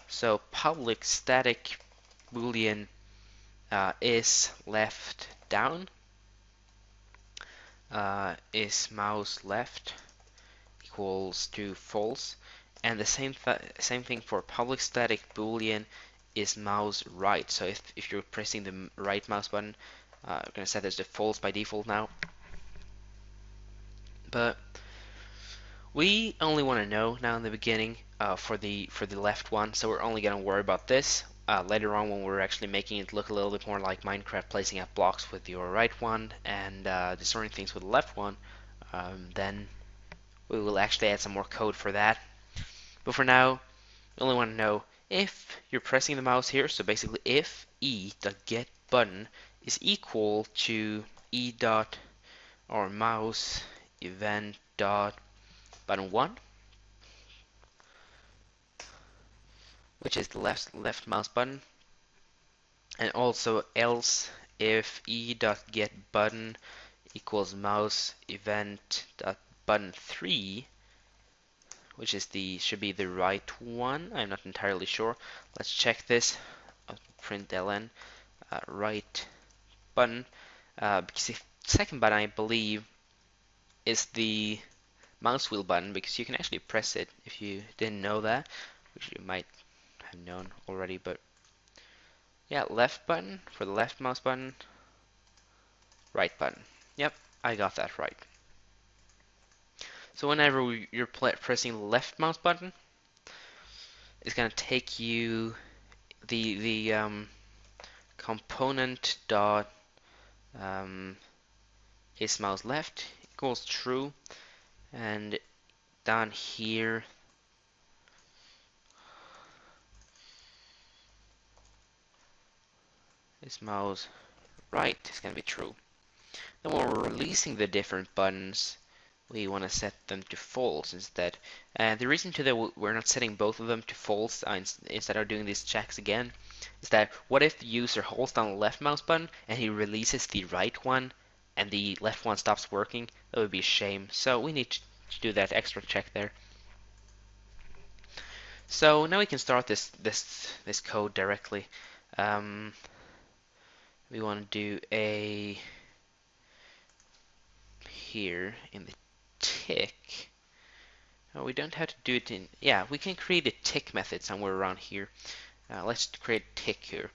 So public static boolean is left down, is mouse left equals to false, and the same thing for public static boolean is mouse right. So if you're pressing the right mouse button, we're going to set this to false by default now. But we only want to know now in the beginning for the left one, so we're only going to worry about this later on when we're actually making it look a little bit more like Minecraft, placing out blocks with your right one and distorting things with the left one. Then we will actually add some more code for that. But for now, we only want to know if you're pressing the mouse here. So basically, if e.getButton is equal to e dot or mouse event dot button 1, which is the left mouse button, and also else if e.getButton equals mouse event dot button 3, which is should be the right one. I'm not entirely sure. Let's check this. Println right button, because the second button I believe is the mouse wheel button, because you can actually press it if you didn't know that, which you might have known already. But yeah, left button for the left mouse button, right button. Yep, I got that right. So whenever you're pressing the left mouse button, it's going to take you the component dot is mouse left equals true, and down here. Is mouse right? It's gonna be true. Then when we're releasing the different buttons, we want to set them to false instead. And the reason to that we're not setting both of them to false instead of doing these checks again is that what if the user holds down the left mouse button and he releases the right one and the left one stops working? That would be a shame. So we need to do that extra check there. So now we can start this code directly. Um, we want to do a here in the tick. Oh, we don't have to do it in. Yeah, we can create a tick method somewhere around here. Let's create a tick here.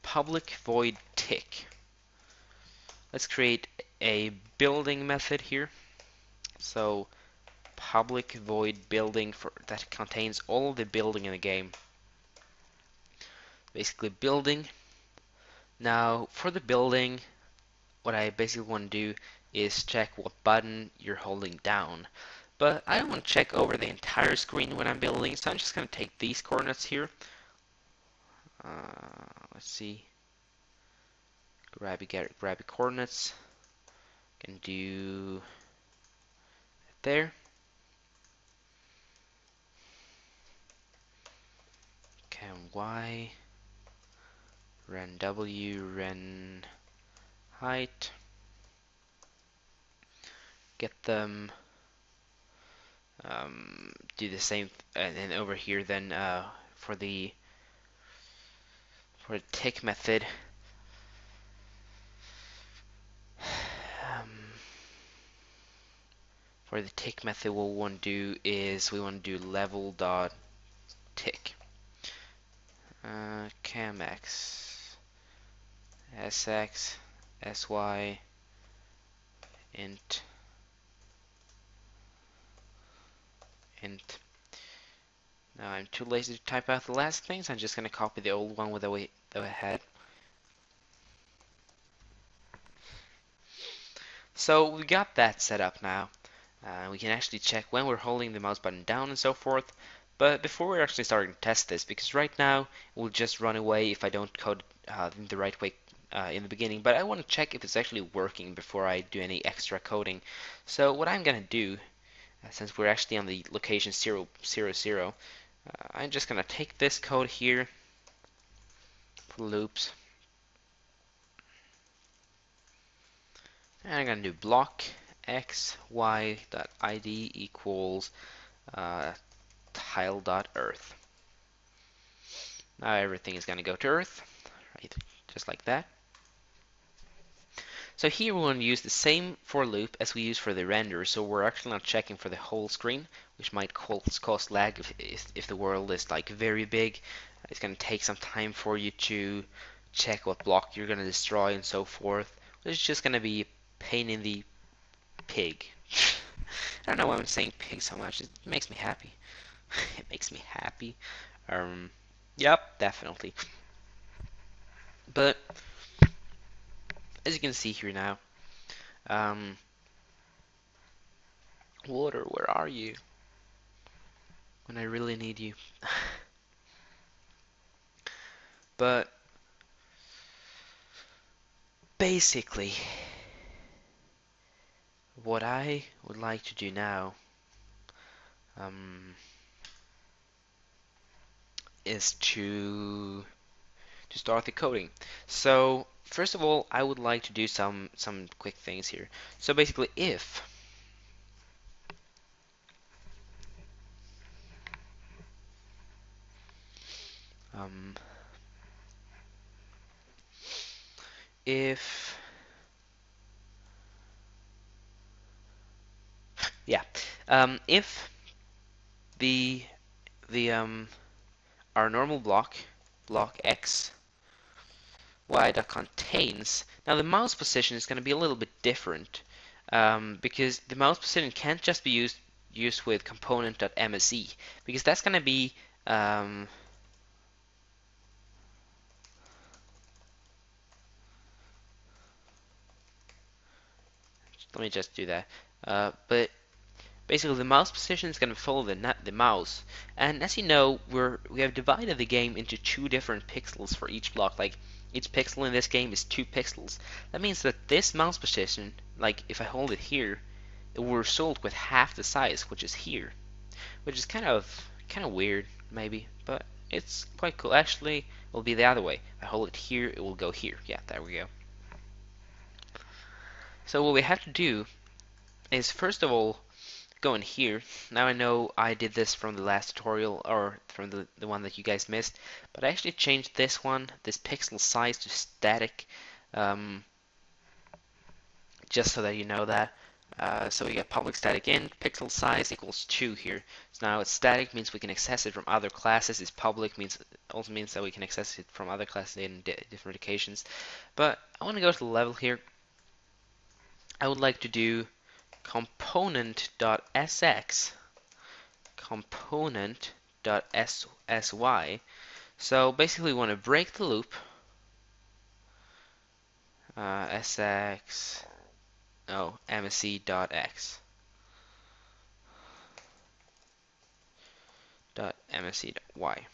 Public void tick. Let's create a building method here. So public void building for that contains all the building in the game. Basically building. Now for the building, what I basically want to do is check what button you're holding down. But I don't want to check over the entire screen when I'm building, so I'm just going to take these coordinates here. Let's see. Grab coordinates. Can do there. Can Y, ren W, ren height. Get them. Do the same, and then over here, then for the tick method. Um, for the tick method, what we want to do is we want to do level dot tick. Camx sx sy int int. Now I'm too lazy to type out the last thing, so I'm just gonna copy the old one with the way that I had. So we got that set up now. We can actually check when we're holding the mouse button down and so forth. But before we're actually starting to test this, because right now it will just run away if I don't code in the right way in the beginning. But I want to check if it's actually working before I do any extra coding. So what I'm gonna do, since we're actually on the location 0, 0, 0, I'm just gonna take this code here for loops, and I'm gonna do block x y dot id equals tile dot earth. Now everything is gonna go to earth, right? Just like that. So here we want to use the same for loop as we use for the render, so we're actually not checking for the whole screen, which might cause lag if the world is like very big. It's going to take some time for you to check what block you're going to destroy and so forth. It's just going to be a pain in the pig. I don't know why I'm saying pig so much. It makes me happy. It makes me happy. Yep, definitely. But as you can see here now, water, where are you? When I really need you. But basically, what I would like to do now is to start the coding. So first of all, I would like to do some quick things here. So basically, um, if yeah, if the our normal block x y that contains, now the mouse position is going to be a little bit different, because the mouse position can't just be used with component.mse, because that's going to be let me just do that. But Basically, the mouse position is going to follow the mouse. And as you know, we have divided the game into two different pixels for each block. Like each pixel in this game is 2 pixels. That means that this mouse position, like if I hold it here, it will result with half the size, which is here, which is kind of weird maybe, but it's quite cool. Actually, it will be the other way. If I hold it here, it will go here. Yeah, there we go. So what we have to do is first of all go in here. Now I know I did this from the last tutorial, or from the one that you guys missed, but I actually changed this one, this pixel size, to static, um, just so that you know that. So we get public static int pixel size equals 2 here. So now it's static means we can access it from other classes. It's public means also means that we can access it from other classes in different occasions. But I want to go to the level here. I would like to do component.sx component.sy. So basically we want to break the loop. Sx msc.x msc.y.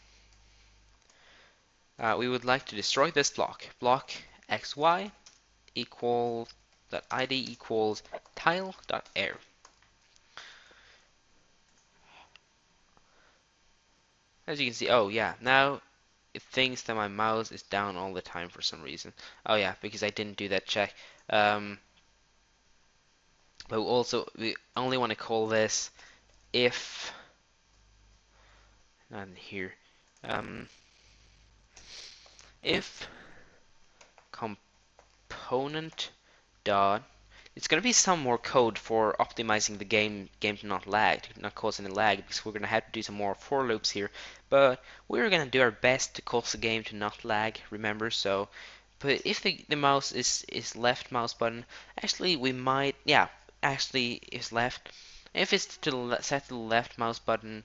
We would like to destroy this block xy equal .id equals tile.air. As you can see, oh yeah, now it thinks that my mouse is down all the time for some reason. Oh yeah, because I didn't do that check. But also, we only want to call this if, not here, if component dot. It's going to be some more code for optimizing the game to not lag, to not cause any lag, because we're going to have to do some more for loops here. But we're going to do our best to cause the game to not lag, remember? So, but if the mouse is left mouse button, actually we might, yeah, actually is left. If it's set to the left mouse button,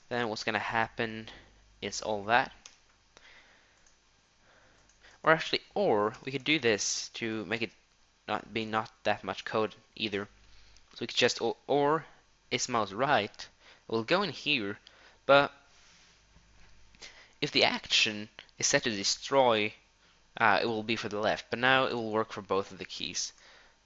then what's going to happen is all that. Or we could do this to make it not that much code either. So we could just or is mouse right. We'll go in here, but if the action is set to destroy, it will be for the left. But now it will work for both of the keys.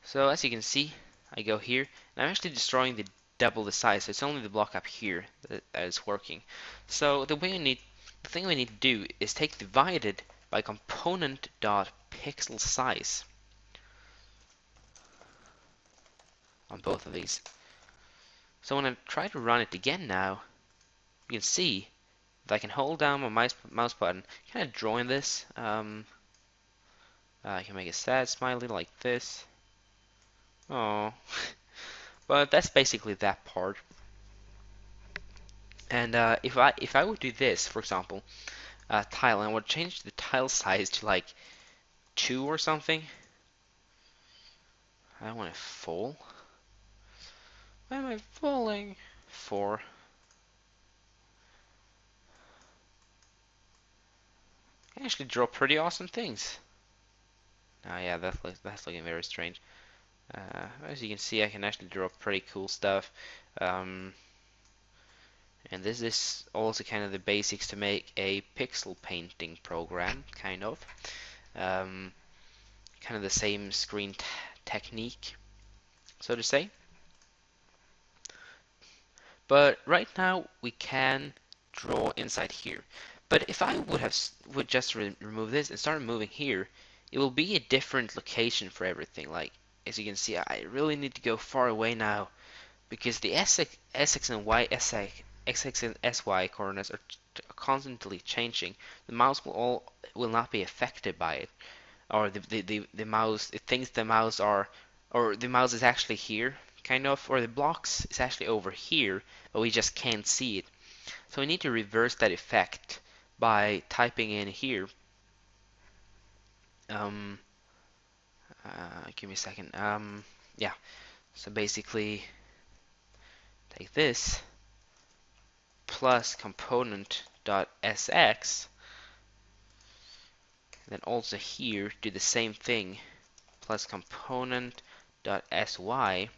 So as you can see, I go here, and I'm actually destroying the double the size. So it's only the block up here that is working. So the thing we need to do is take divided by component dot pixel size on both of these. So when I try to run it again now, you can see that I can hold down my mouse button, kind of drawing this. I can make a sad smiley like this. Oh, but that's basically that part. And if I would do this, for example, tile, and I would change the tile size to like 2 or something. I don't want to fall. Why am I falling? 4. I actually draw pretty awesome things. Oh yeah, that's looking very strange. As you can see, I can actually draw pretty cool stuff. And this is also kind of the basics to make a pixel painting program, kind of. Kind of the same screen technique, so to say. But right now we can draw inside here. But if I would just remove this and start moving here, it will be a different location for everything. Like as you can see, I really need to go far away now because the SX and XX and SY coordinates are constantly changing. The mouse will not be affected by it, or the mouse, it thinks the mouse are, or the mouse is actually here, kind of, or the blocks is actually over here, but we just can't see it. So we need to reverse that effect by typing in here. Um, Give me a second. Yeah. So basically, take this plus component.sx, then also here do the same thing, plus component.sy,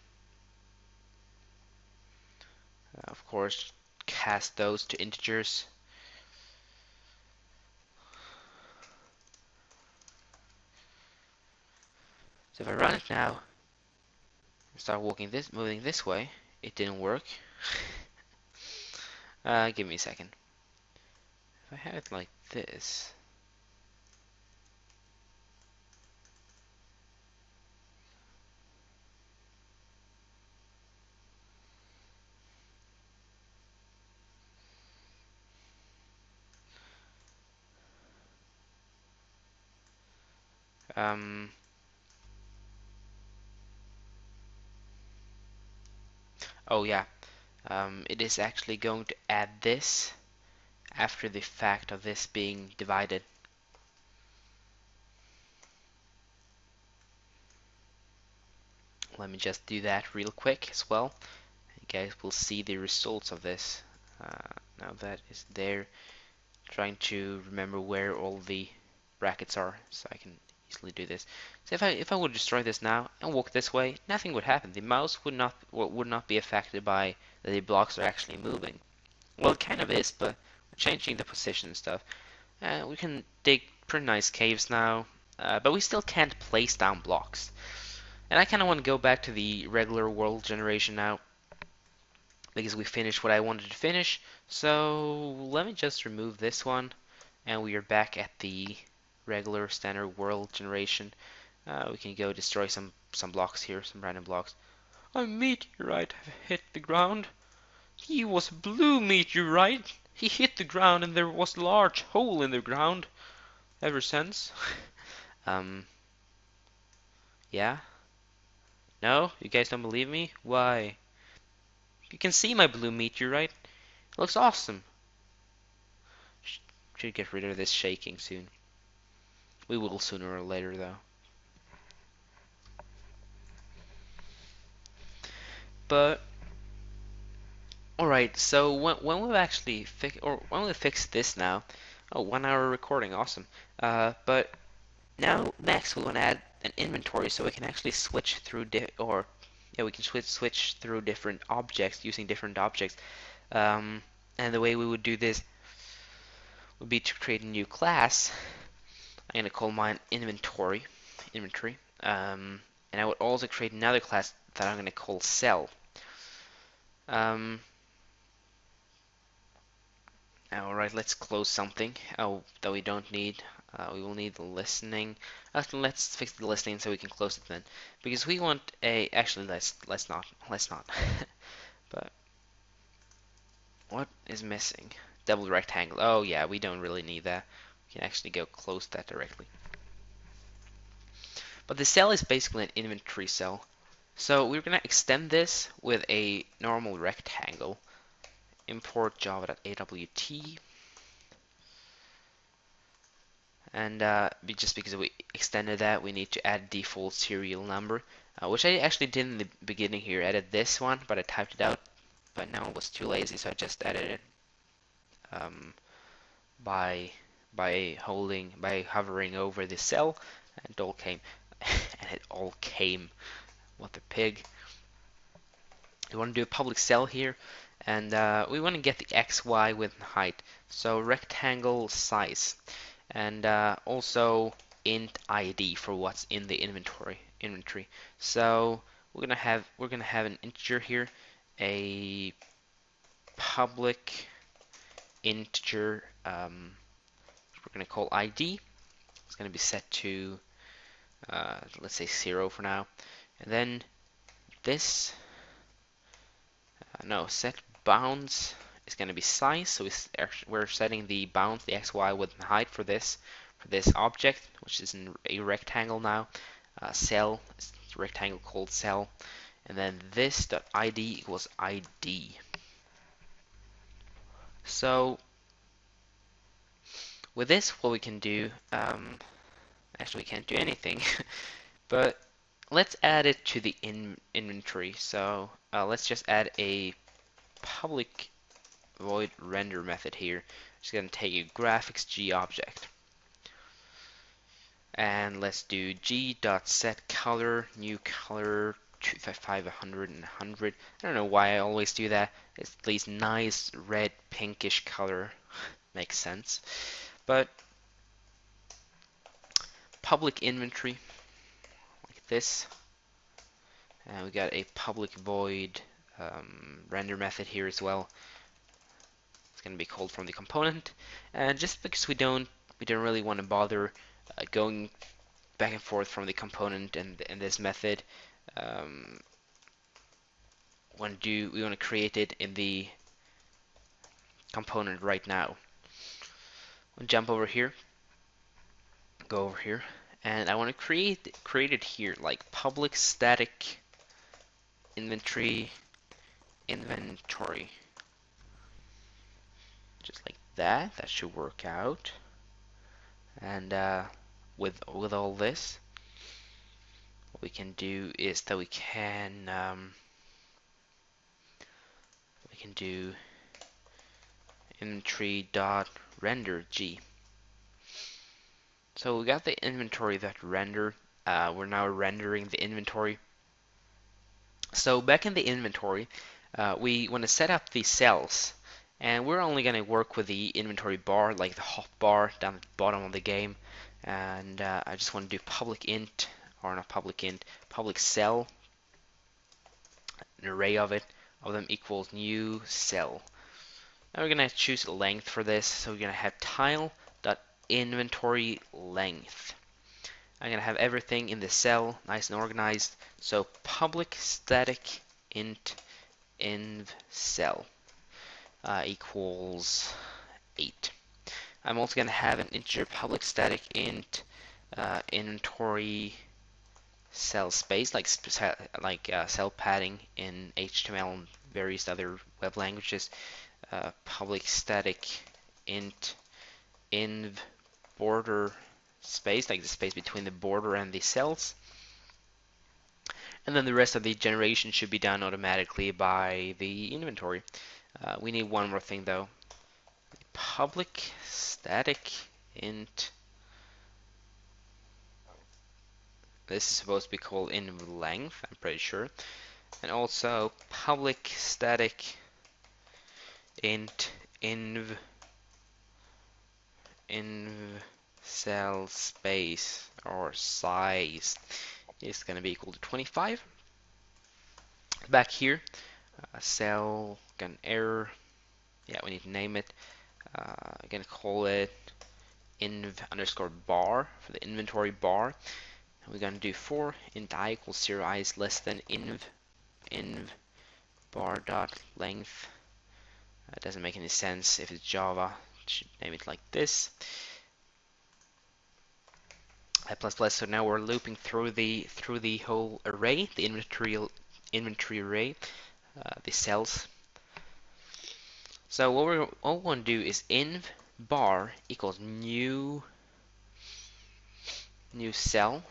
Of course, cast those to integers. So if I run it now, start moving this way, it didn't work. Give me a second. If I have it like this, um, oh yeah, it is actually going to add this after the fact of this being divided. Let me just do that real quick as well. You guys will see the results of this. Now that is there. Trying to remember where all the brackets are so I can easily do this. So if I would destroy this now and walk this way, nothing would happen. The mouse would not be affected by that the blocks are actually moving. Well, it kind of is, but we're changing the position and stuff. We can dig pretty nice caves now, but we still can't place down blocks. And I kind of want to go back to the regular world generation now because we finished what I wanted to finish. So let me just remove this one, and we are back at the regular standard world generation. We can go destroy some blocks here, some random blocks. A meteorite hit the ground. He was a blue meteorite. He hit the ground and there was a large hole in the ground. Ever since. um, yeah? No? You guys don't believe me? Why? You can see my blue meteorite. It looks awesome. Should get rid of this shaking soon. We will sooner or later though. But alright, so when we've actually when we fix this now, oh, 1 hour recording, awesome. But now next we want to add an inventory so we can actually switch through we can switch through different objects using different objects. And the way we would do this would be to create a new class. I'm gonna call mine inventory. And I would also create another class that I'm gonna call cell. Um, Alright, let's close something that we don't need. We will need the listening. Let's fix the listening so we can close it then, because we want a. Actually, let's not. But what is missing? Double rectangle. Oh yeah, we don't really need that. We can actually go close that directly. But the cell is basically an inventory cell. So we're gonna extend this with a normal rectangle. Import java.awt. And just because we extended that, we need to add default serial number, which I actually did in the beginning here. I added this one, but I typed it out, but now I was too lazy, so I just added it um, by hovering over the cell, and it all came. And it all came. What the pig. We want to do a public cell here, and we want to get the x, y, width, and height. So rectangle size, and also int ID for what's in the inventory. So we're gonna have an integer here, a public integer. We're gonna call ID. It's gonna be set to let's say 0 for now, and then this no set bounds is going to be size. So we're setting the bounds, the x, y, width, and height for this object, which is in a rectangle now. Cell is a rectangle called cell, and then this dot id equals id. So with this, what we can do, actually we can't do anything, but let's add it to the inventory. So let's just add a public void render method here. Just going to take a graphics G object. And let's do g.setColor, new color 255, 100, and 100. I don't know why I always do that. It's these nice red pinkish color. Makes sense. But public inventory like this. And we got a public void render method here as well. It's going to be called from the component. And just because we don't really want to bother going back and forth from the component and this method, um, we want to create it in the component right now. We'll jump over here, go over here, and I want to create it here, like public static inventory, just like that. That should work out. And with all this, what we can do is that we can do inventory dot render g. So we got the inventory that render. We're now rendering the inventory. So back in the inventory, we want to set up the cells, and we're only going to work with the inventory bar, like the hot bar down at the bottom of the game. And I just want to do public int, or not public int, public cell, an array of them equals new cell. Now we're going to choose a length for this, so we're going to have tile.inventory length. I'm going to have everything in the cell nice and organized. So public static int inv cell equals 8. I'm also going to have an integer public static int inventory cell space, like cell padding in HTML and various other web languages. Public static int inv border space, like the space between the border and the cells. And then the rest of the generation should be done automatically by the inventory. We need one more thing though. Public static int. This is supposed to be called inv length, I'm pretty sure. And also public static int inv cell space or size is going to be equal to 25. Back here, cell gun error. Yeah, we need to name it. I'm going to call it inv underscore bar for the inventory bar. And we're going to do for int I equals 0, I is less than inv bar dot length. It doesn't make any sense if it's Java. It should name it like this. I++. So now we're looping through the whole array, the inventory array, the cells. So what we want to do is inv bar equals new cell,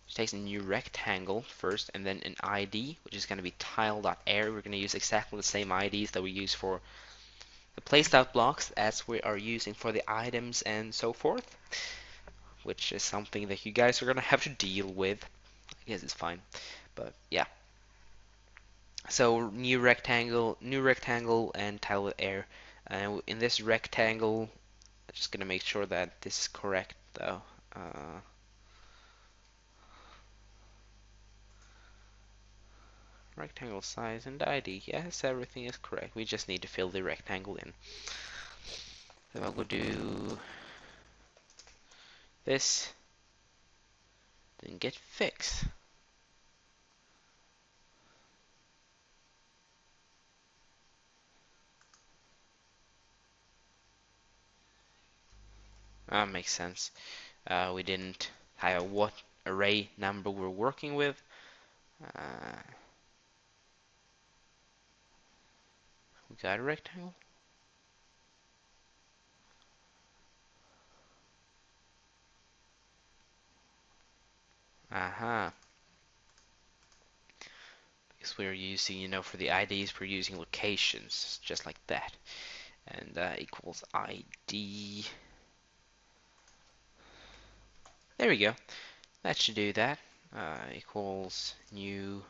which takes a new rectangle first, and then an ID, which is going to be tile.air. We're going to use exactly the same IDs that we use for the placed out blocks as we are using for the items and so forth, which is something that you guys are going to have to deal with. I guess it's fine, but yeah. So new rectangle, and tile with air. And in this rectangle, I'm just gonna make sure that this is correct though. Rectangle size and ID. Yes, everything is correct. We just need to fill the rectangle in. So I will do this, then get fix. That makes sense. We didn't have what array number we're working with. We got a rectangle. Aha. Because we're using, for the IDs, we're using locations, just like that. And equals ID. There we go. That should do that. equals new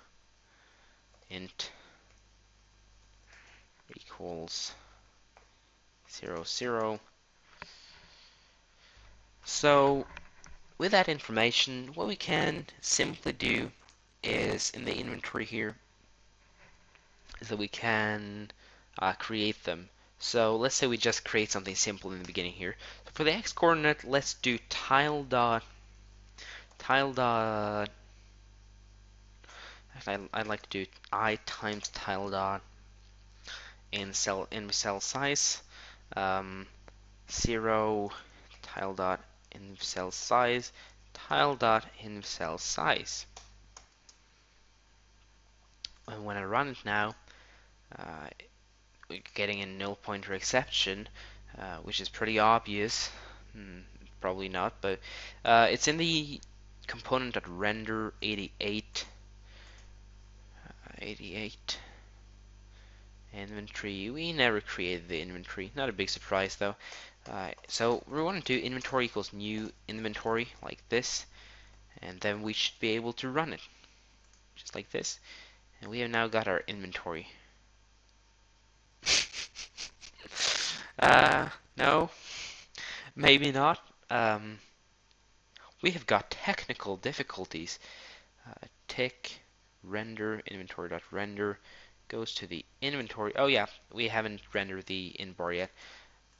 int equals 0, 0. So with that information, what we can simply do is in the inventory here is that we can create them. So let's say we just create something simple in the beginning here. So for the x coordinate, let's do tile dot. I'd like to do I times tile dot in cell size, 0 tile dot in cell size, tile dot in cell size. And when I run it now, uh, we're getting a null pointer exception, which is pretty obvious. Probably not, but it's in the component.render 88 inventory. We never created the inventory. Not a big surprise though. So we want to do inventory equals new inventory like this, and then we should be able to run it just like this. And we have now got our inventory. No, maybe not. We have got technical difficulties. Tick render inventory.render goes to the inventory. Oh yeah, we haven't rendered the inbar yet.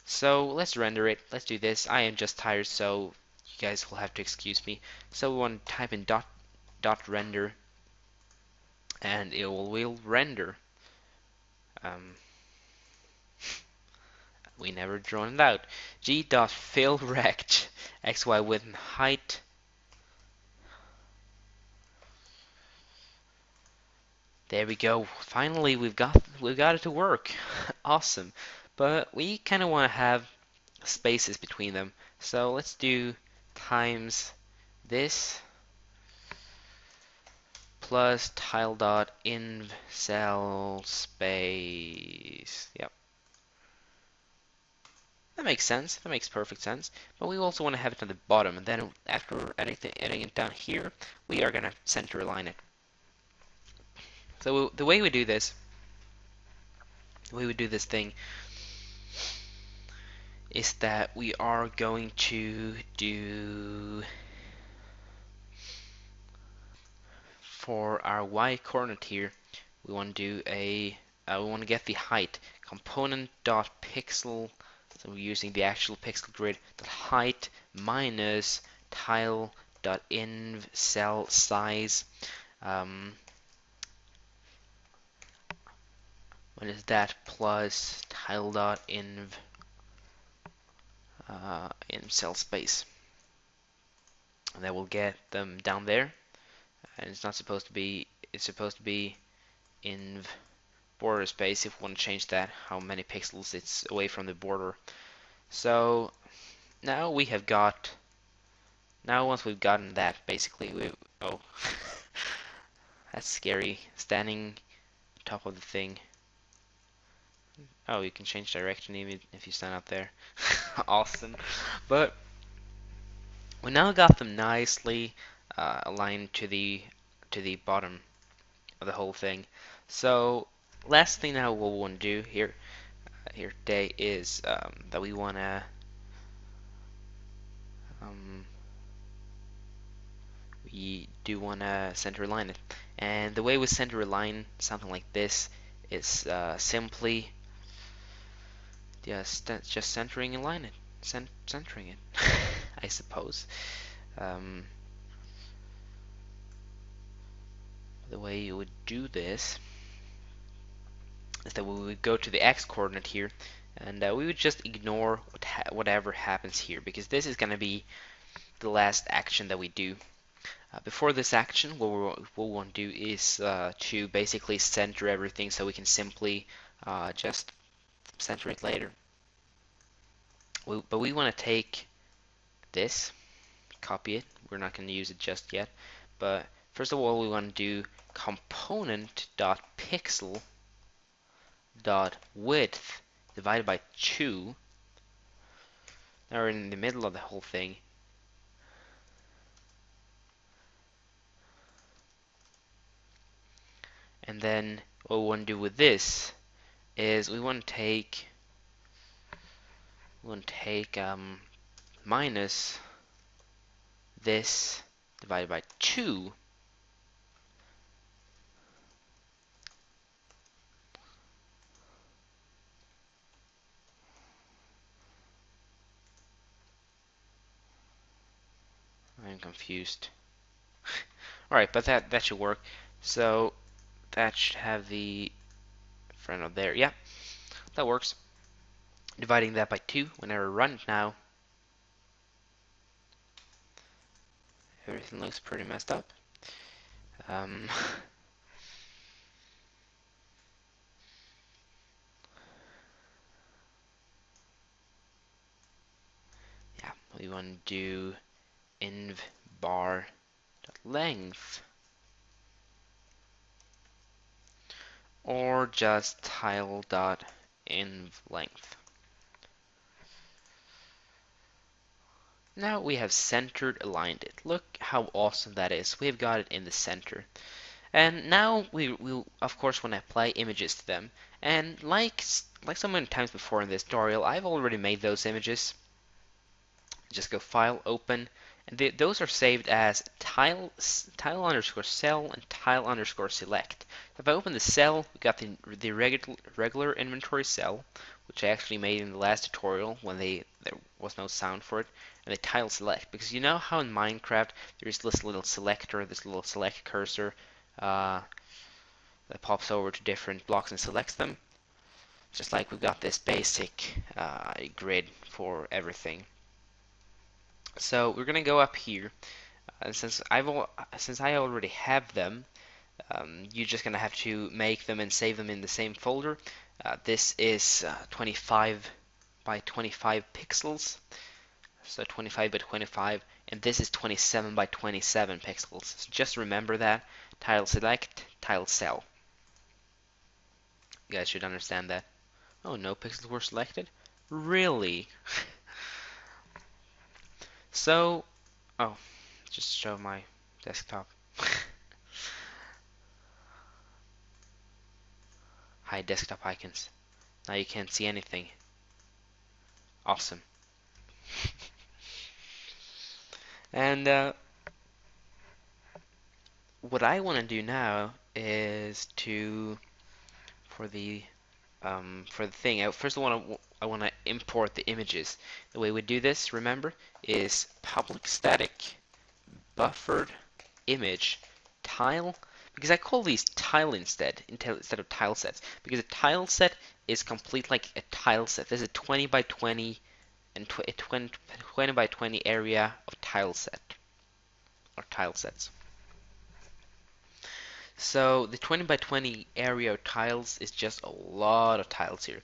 So let's render it. Let's do this. I am just tired, so you guys will have to excuse me. So we want to type in dot render, and it will render. We never drawn it out. G.fill rect xy width and height. There we go. Finally, we've got it to work. Awesome. But we kind of want to have spaces between them. So let's do times this plus tile dot in cell space. Yep. That makes sense. That makes perfect sense. But we also want to have it on the bottom, and then after adding it down here, we are going to center align it. So the way we do this, the way we do this thing, is that we are going to do for our y coordinate here, we want to do we want to get the height component dot pixel. So we're using the actual pixel grid. The height minus tile dot inv cell size. What is that plus tile dot inv in cell space, and that will get them down there. And it's not supposed to be. It's supposed to be inv border space if we want to change that, how many pixels it's away from the border. So now we have got, now once we've gotten that, basically oh, that's scary, standing on top of the thing. Oh, you can change direction even if you stand up there. Awesome. But we now got them nicely aligned to the bottom of the whole thing. So last thing now we'll want to do here today is that we want to we do want to center align it. And the way we center align something like this is simply just centering align it, centering it, I suppose. The way you would do this is that we would go to the x coordinate here, and we would just ignore whatever happens here, because this is going to be the last action that we do. Before this action, what we'll want to do is to basically center everything so we can simply just center it later. But we want to take this, copy it. We're not going to use it just yet. But first of all, we want to do component.pixel.width divided by 2. Now we're in the middle of the whole thing. And then what we want to do with this is we want to take minus this divided by 2. I'm confused. Alright, but that should work. So that should have the front of there. Yeah, that works. Dividing that by 2 whenever I run it now. Everything looks pretty messed up. Um, yeah, we want to do inv bar length or just tile dot inv length. Now we have centered aligned it. Look how awesome that is. We've got it in the center. And now we of course want to apply images to them. And like so many times before in this tutorial, I've already made those images. Just go File, Open, and those are saved as tile underscore cell and tile underscore select. If I open the cell, we got the regular inventory cell, which I actually made in the last tutorial when there was no sound for it, and the tile select. Because you know how in Minecraft there's this little selector, this little select cursor that pops over to different blocks and selects them. Just like we've got this basic grid for everything. So we're gonna go up here, and since I already have them, you're just gonna have to make them and save them in the same folder. This is 25 by 25 pixels, so 25 by 25, and this is 27 by 27 pixels. So just remember that. Tile select, tile cell. You guys should understand that. Oh, no pixels were selected? Really? So, oh, just show my desktop. Hide desktop icons. Now you can't see anything. Awesome. And what I want to do now is for the thing. First, I want to import the images. The way we do this, remember, is public static buffered image tile, because I call these tile instead of tile sets, because a tile set is complete like a tile set. There's a 20 by 20 and 20 by 20 area of tile set or tile sets. So the 20 by 20 area of tiles is just a lot of tiles here.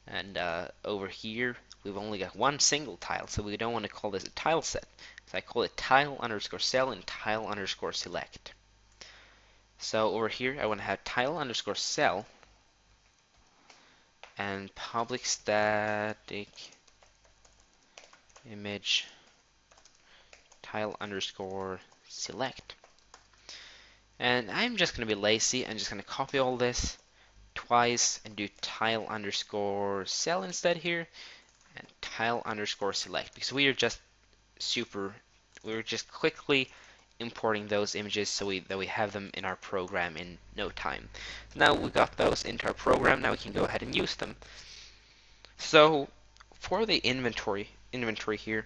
And over here, we've only got one single tile, so we don't want to call this a tile set. So I call it tile underscore cell and tile underscore select. So over here, I want to have tile underscore cell and public static image tile underscore select. And I'm just going to be lazy. I'm just going to copy all this twice and do tile underscore cell instead here and tile underscore select, because we're just quickly importing those images so that we have them in our program in no time. Now we got those into our program, now we can go ahead and use them. So for the inventory here,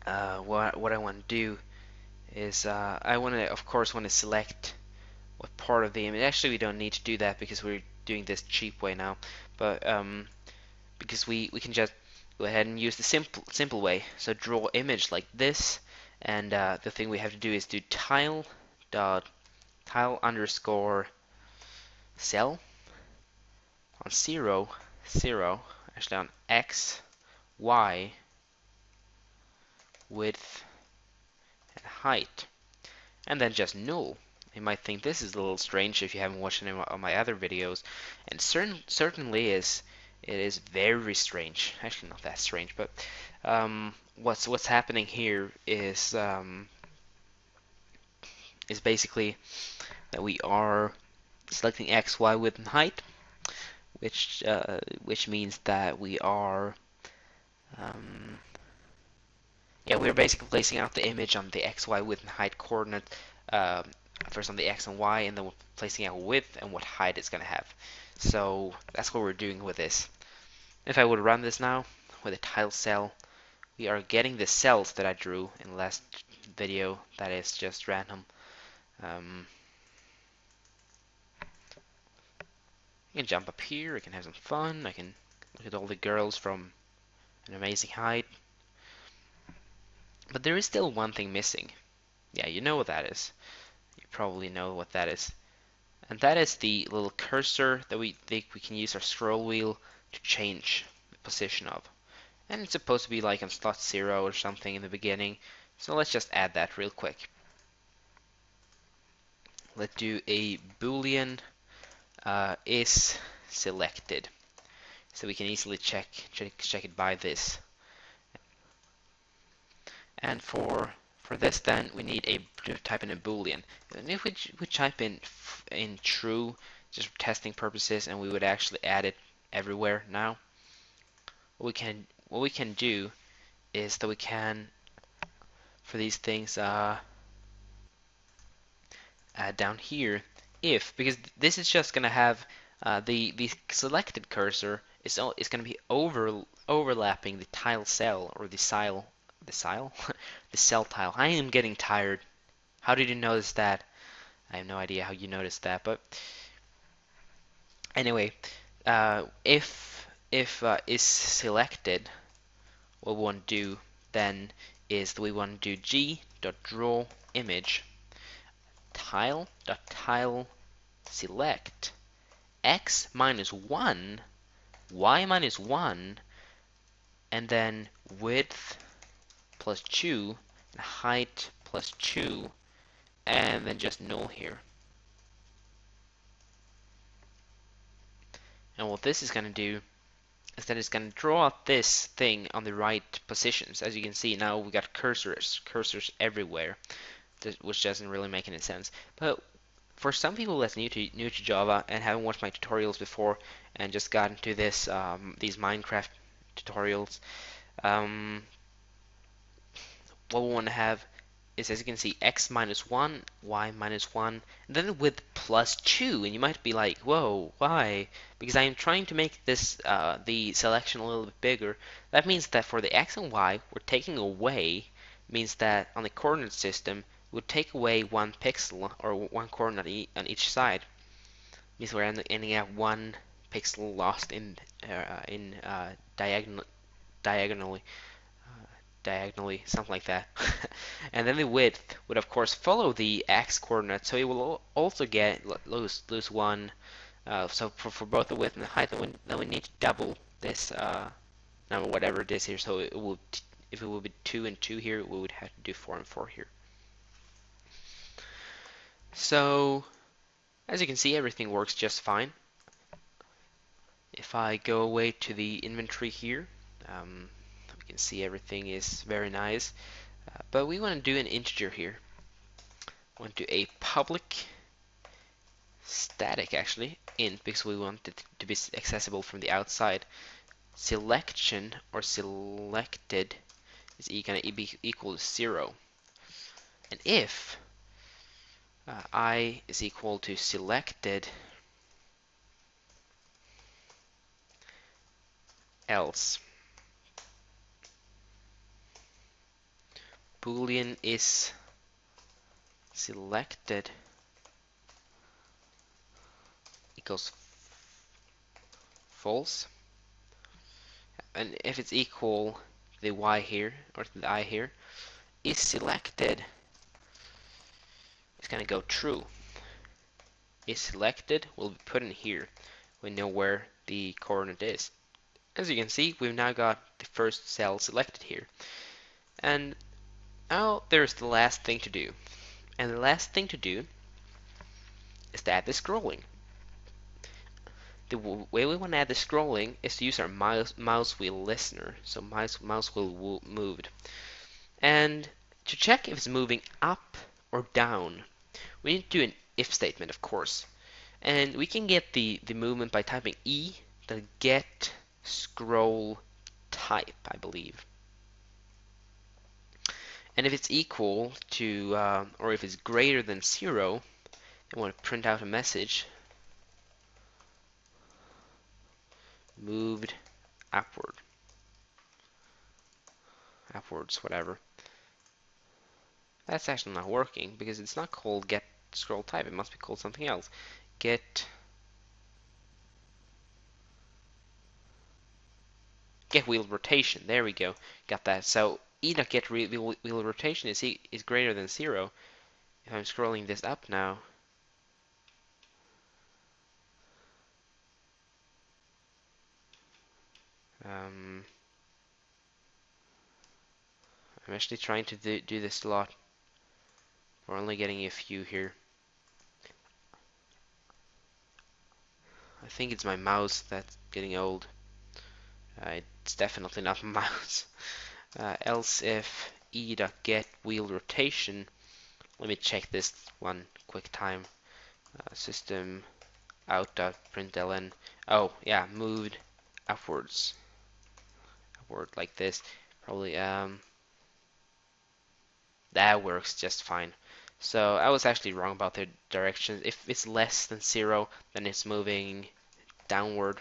what I want to do is I of course want to select what part of the image. Actually, we don't need to do that because we're doing this cheap way now. But because we can just go ahead and use the simple way. So draw image like this, and the thing we have to do is do tile underscore cell on 0, actually on x, y, width, and height, and then just null. You might think this is a little strange if you haven't watched any of my other videos, and certainly it is very strange. Actually, not that strange, but what's happening here is basically that we are selecting X, Y, width, and height, which means that we are um, yeah, we're basically placing out the image on the X, Y, width, and height coordinate, um, first on the X and Y, and then we're placing out width and what height it's going to have. So that's what we're doing with this. If I would run this now with a tile cell, we are getting the cells that I drew in the last video. That is just random. Um, I can jump up here, I can have some fun, I can look at all the girls from an amazing height. But there is still one thing missing. Yeah, you know what that is. You probably know what that is. And that is the little cursor that we think we can use our scroll wheel to change the position of. And it's supposed to be like on slot 0 or something in the beginning. So let's just add that real quick. Let's do a boolean is selected. So we can easily check it by this. And for this, then we need to type in a boolean. And if we type in true, just for testing purposes, and we would actually add it everywhere now. What we can do is that we can, for these things down here, if, because this is just gonna have the selected cursor is going to be overlapping the tile cell, or the the cell tile. I am getting tired. How did you notice that? I have no idea how you noticed that, but anyway, if is selected, what we want to do then is that we want to do g.draw image tile.tile select x minus 1, y minus 1, and then width plus 2, and height plus 2, and then just null here. And what this is going to do is that it's going to draw out this thing on the right positions. As you can see, now we got cursors everywhere, which doesn't really make any sense. But for some people that's new to Java and haven't watched my tutorials before and just got into these Minecraft tutorials, what we want to have is, as you can see, x minus 1, y minus 1, and then with plus 2. And you might be like, whoa, why? Because I am trying to make this the selection a little bit bigger. That means that for the x and y, we're taking away, means that on the coordinate system, we'll take away 1 pixel or 1 coordinate on each side. Means we're ending at 1 pixel lost in diagonally, something like that. And then the width would of course follow the x coordinate, so it will also lose 1. So for both the width and the height, then we need to double this number, whatever it is here. So it will, if it will be 2 and 2 here, we would have to do 4 and 4 here. So as you can see, everything works just fine. If I go away to the inventory here, we can see everything is very nice. But we want to do an integer here. We want to do a public static, actually, int, because we want it to be accessible from the outside. Selection, or selected, is going to be equal to 0. And if I is equal to selected else boolean is selected equals false, and if it's equal to the y here, or to the I here, is selected, it's going to go true. Is selected will be put in here. We know where the coordinate is. As you can see, we've now got the first cell selected here. And now there's the last thing to do. And the last thing to do is to add the scrolling. The way we want to add the scrolling is to use our mouse wheel listener. So mouse wheel moved. And to check if it's moving up or down, we need to do an if statement, of course. And we can get the movement by typing e, the get scroll type, I believe. And if it's equal to, or if it's greater than 0, I want to print out a message, moved upwards, whatever. That's actually not working because it's not called get scroll type. It must be called something else. Get wheel rotation. There we go. Got that. So e.get wheel rotation is greater than 0. If I'm scrolling this up now, I'm actually trying to do this a lot. We're only getting a few here. I think it's my mouse that's getting old. It's definitely not my mouse. Else if e.get wheel rotation. Let me check this one quick time. System out.println. Oh yeah, moved upwards, upward like this. Probably that works just fine. So I was actually wrong about the directions. If it's less than 0, then it's moving downward.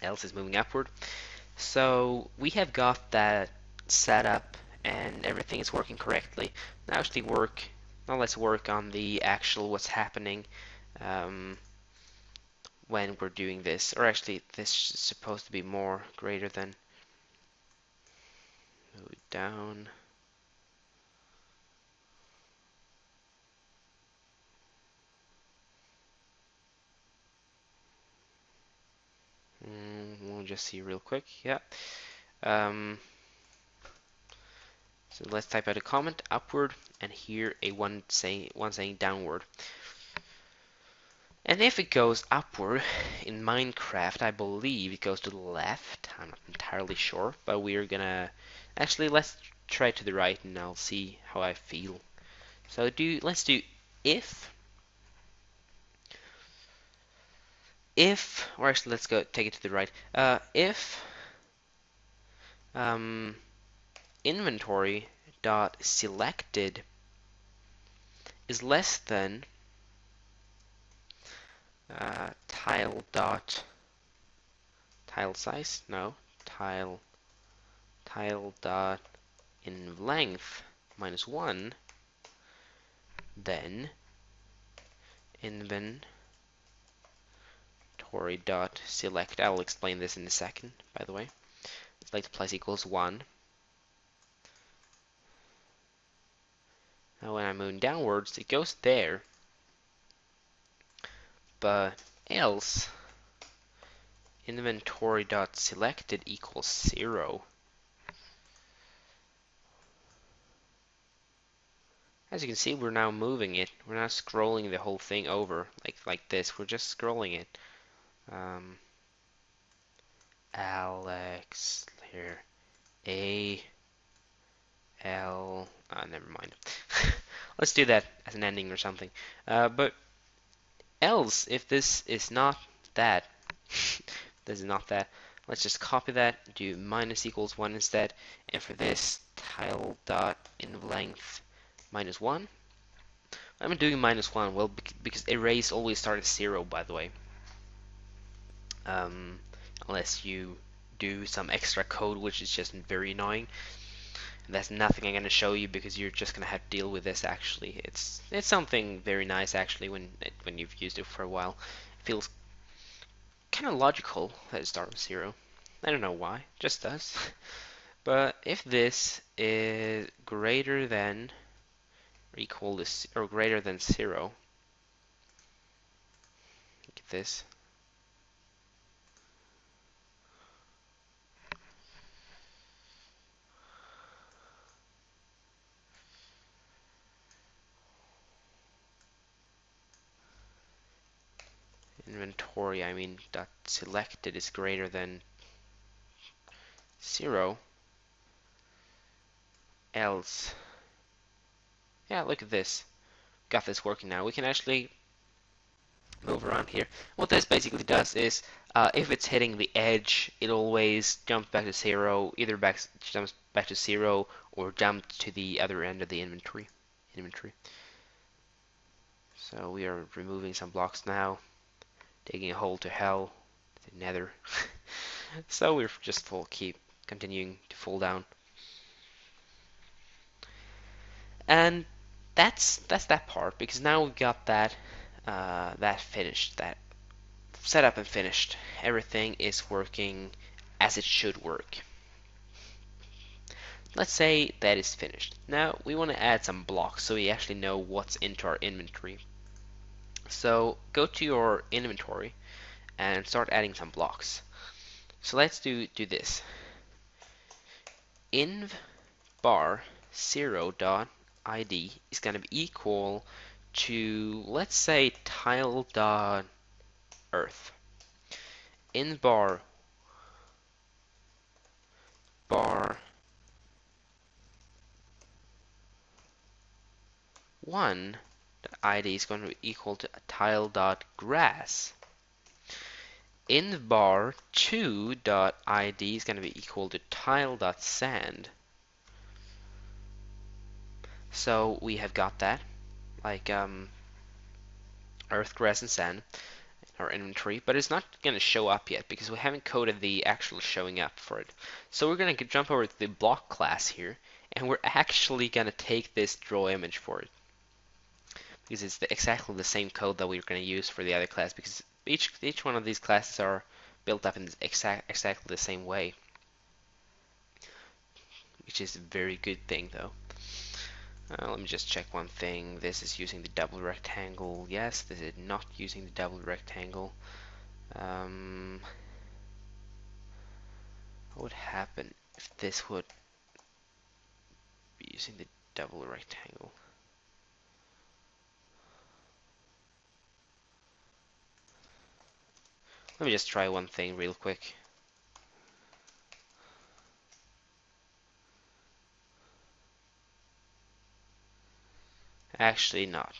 Else it's moving upward. So we have got that set up and everything is working correctly. Now let's work on the actual what's happening when we're doing this. Or actually, this is supposed to be more greater than. Move it down. We'll just see real quick. Yeah. Um, so let's type out a comment upward, and here a one saying downward. And if it goes upward in Minecraft, I believe it goes to the left. I'm not entirely sure, but we're gonna actually let's try to the right, and I'll see how I feel. So let's do if, or actually let's go take it to the right. If inventory dot selected is less than tile size, no, tile dot in length -1, then inventory dot select. I will explain this in a second, by the way. Select plus equals 1. Now when I move downwards, it goes there, but else inventory dot selected equals 0. As you can see, we're now moving it. We're not scrolling the whole thing over like this. We're just scrolling it. Alex here. A L. Never mind. Let's do that as an ending or something. But else, if this is not that, this is not that. Let's just copy that. Do minus equals 1 instead. And for this, tile dot in length -1. I'm doing -1, well, because erase always starts at 0, by the way. Unless you do some extra code, which is just very annoying. And that's nothing I'm going to show you because you're just going to have to deal with this. Actually, it's something very nice actually when you've used it for a while. It feels kind of logical that it starts with 0. I don't know why, it just does. But if this is greater than or equal to or greater than 0, look at this. Inventory, I mean, dot selected is greater than 0, else, yeah, look at this. got this working now, we can actually move around here. What this basically does is, if it's hitting the edge, it always jumps back to zero, either jumps back to zero or jumps to the other end of the inventory. So we are removing some blocks now, digging a hole to hell, the nether. So we're just keep continuing to fall down. And that's that part, because now we've got that that finished, that set up and finished. Everything is working as it should work. Let's say that is finished. Now we want to add some blocks so we actually know what's into our inventory. So go to your inventory and start adding some blocks. So let's do this. Inv bar 0.id is going to be equal to, let's say, tile.earth. Inv bar 1 id is going to be equal to tile.grass. Inv bar 2.id is going to be equal to tile.sand. So we have got that, like earth, grass, and sand in our inventory, but it's not going to show up yet because we haven't coded the actual showing up for it. So we're going to jump over to the block class here, and we're actually going to take this draw image for it, because it's exactly the same code that we're going to use for the other class, because each one of these classes are built up in exactly the same way, which is a very good thing though. Let me just check one thing. This is using the double rectangle. Yes, this is not using the double rectangle. What would happen if this would be using the double rectangle? Let me just try one thing real quick. Actually not.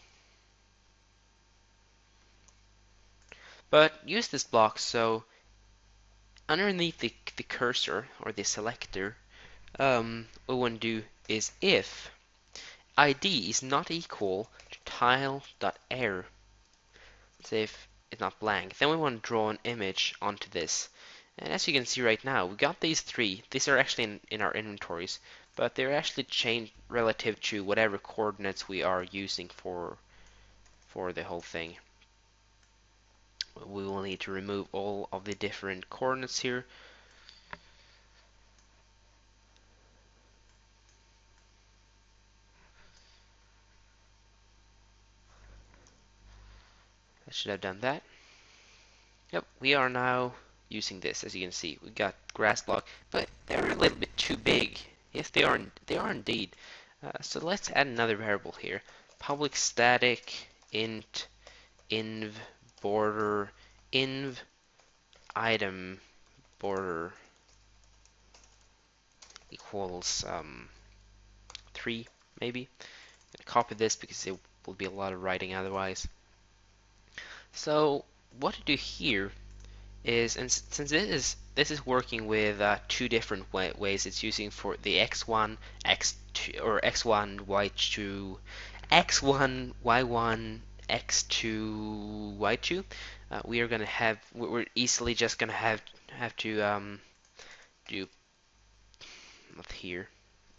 But use this block, so underneath the cursor or the selector, what we want to do is if id is not equal to tile.air, say if it's not blank, then we want to draw an image onto this. And as you can see right now, we got these three. These are actually in our inventories, but they're actually changed relative to whatever coordinates we are using for the whole thing. We will need to remove all of the different coordinates here. I should have done that. Yep, we are now using this. As you can see, we got grass block, but they're a little bit too big. Yes, they are. They are indeed. So let's add another variable here. Public static int inv border inv item border equals 3 maybe. Copy this because it will be a lot of writing otherwise. So what to do here is, and since this is working with two different ways, it's using for the x1, x2, or x1, y2, x1, y1, x2, y2. We are gonna have, we're easily just gonna have to do not here.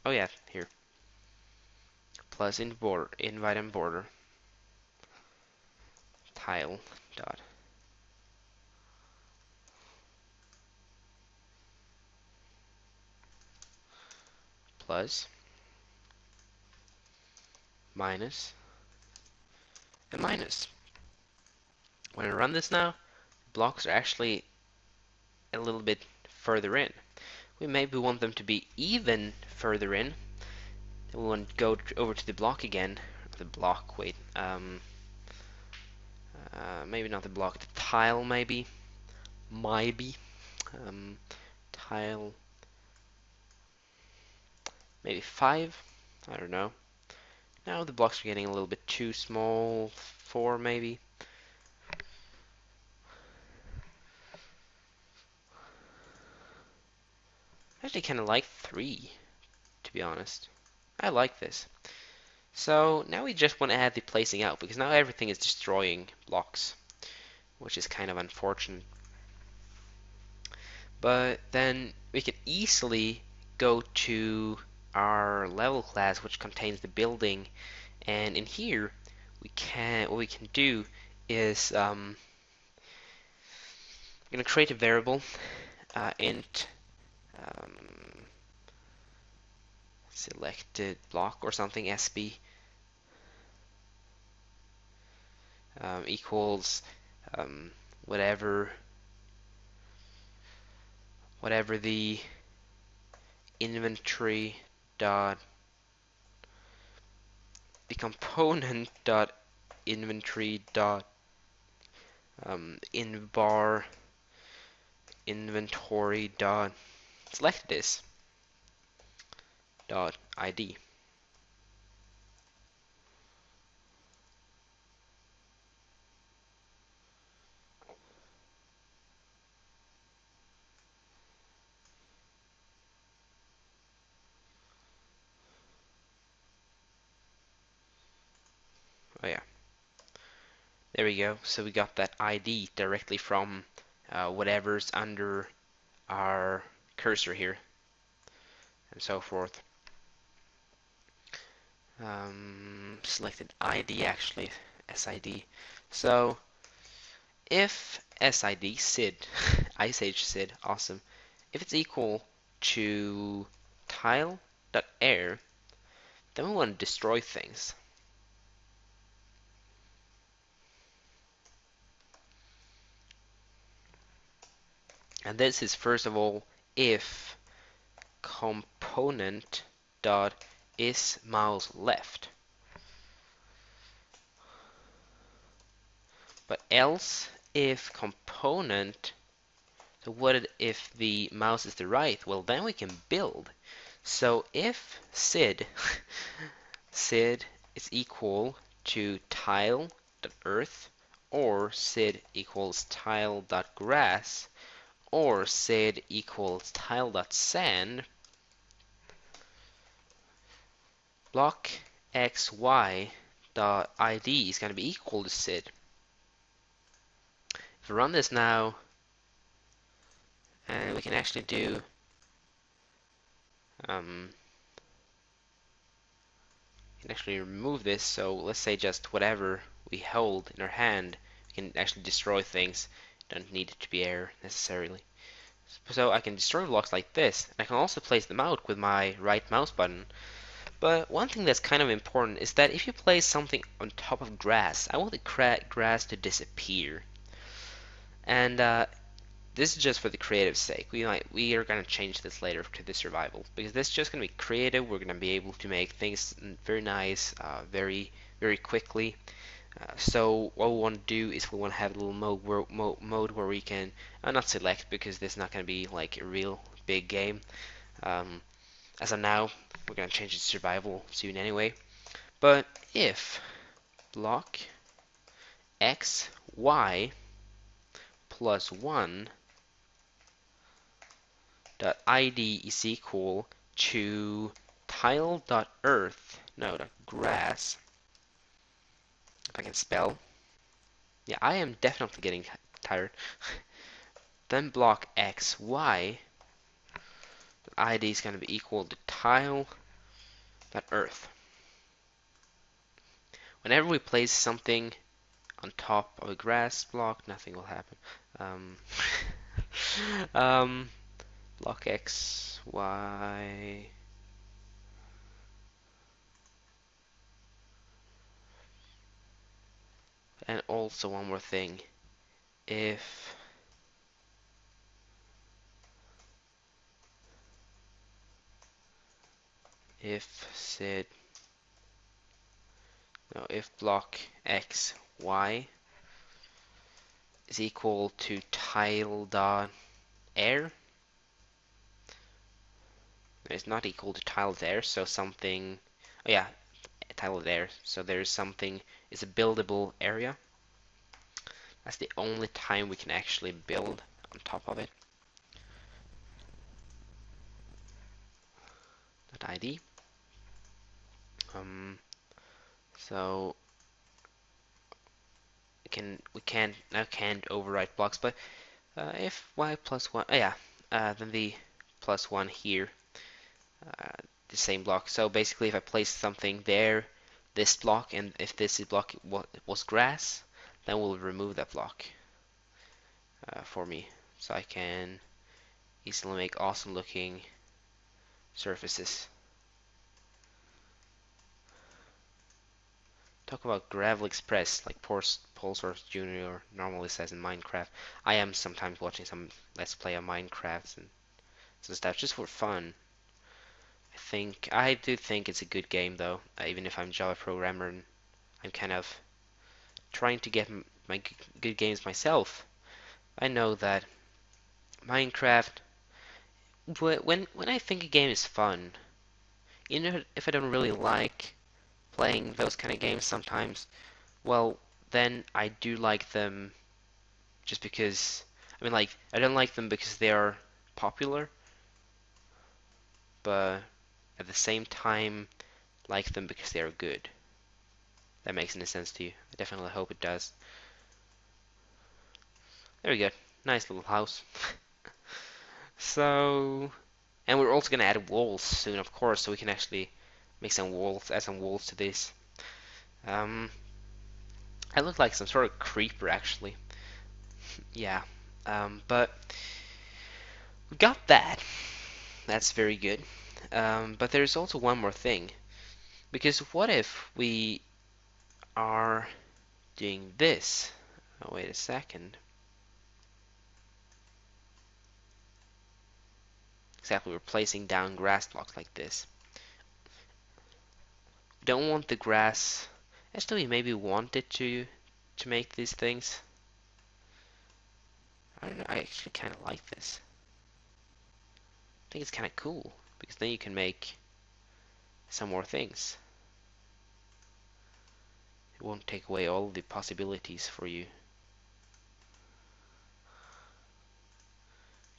Oh yeah, here. Plus in border, invite and border tile dot plus minus and minus. When I run this now, blocks are actually a little bit further in. We maybe want them to be even further in. Then we want to go over to the block again. The block, wait. Maybe not the block, the tile maybe. Maybe. Tile. Maybe 5. I don't know. Now the blocks are getting a little bit too small. 4 maybe. I actually kind of like 3, to be honest. I like this. So now we just want to add the placing out, because now everything is destroying blocks, which is kind of unfortunate. But then we can easily go to our level class, which contains the building, and in here what we can do is I'm going to create a variable int um, selected block or something sb equals um, whatever the inventory dot the component dot inventory dot invar inventory dot select this dot id. Oh yeah, there we go. So we got that ID directly from whatever's under our cursor here and so forth. Selected ID actually, SID. So if SID SID, Ice Age SID, awesome. If it's equal to tile.air, then we want to destroy things. And this is first of all if component dot is mouse left. But else if component, so what if the mouse is the right? Well, then we can build. So if SID SID is equal to tile.earth or SID equals tile.grass or SID equals tile.sand, block xy dot id is going to be equal to SID. If we run this now, and we can actually do we can actually remove this. So let's say just whatever we hold in our hand, we can actually destroy things. Don't need it to be air necessarily. So I can destroy blocks like this, and I can also place them out with my right mouse button. But one thing that's kind of important is that if you place something on top of grass, I want the grass to disappear. And this is just for the creative sake. We are going to change this later to the survival, because this is just going to be creative. We're going to be able to make things very nice, very quickly. So what we want to do is we want to have a little mode where we can not select, because this is not going to be like a real big game. As of now, we're going to change it to survival soon anyway. But if block x y plus 1 dot id is equal to tile dot earth, no, dot grass, if I can spell. Yeah, I am definitely getting tired. Then block x y dot id is going to be equal to tile dot earth. Whenever we place something on top of a grass block, nothing will happen. Block x, y. And also one more thing. If SID, no, if block x, y is equal to tile dot air, it's not equal to tile dot air, so something, oh yeah, tile there. So there's something, it's a buildable area. That's the only time we can actually build on top of it. .id. So we can't overwrite blocks, but if y plus one, oh yeah, then the plus one here, uh, the same block. So basically, if I place something there, this block, and if this block was grass, then we'll remove that block for me, so I can easily make awesome looking surfaces. Talk about Gravel Express, like Paul Source Jr. normally says in Minecraft. I am sometimes watching some Let's Play of Minecraft and some stuff just for fun. I do think it's a good game though, even if I'm a Java programmer and I'm kind of trying to get my good games myself. I know that Minecraft, when I think a game is fun, even if I don't really like playing those kind of games sometimes, well, then I do like them just because, I mean, like, I don't like them because they are popular, but at the same time, like them because they are good. That makes any sense to you? I definitely hope it does. There we go. Nice little house. So, and we're also gonna add walls soon, of course, so we can actually make some walls, add some walls to this. Um, I look like some sort of creeper, actually. Yeah. But we got that. That's very good. But there's also one more thing. Because what if we are doing this? Oh, wait a second. Exactly, we're placing down grass blocks like this. We don't want the grass. Actually, we maybe want it to make these things. I don't know. I actually kind of like this. I think it's kind of cool because then you can make some more things. It won't take away all the possibilities for you.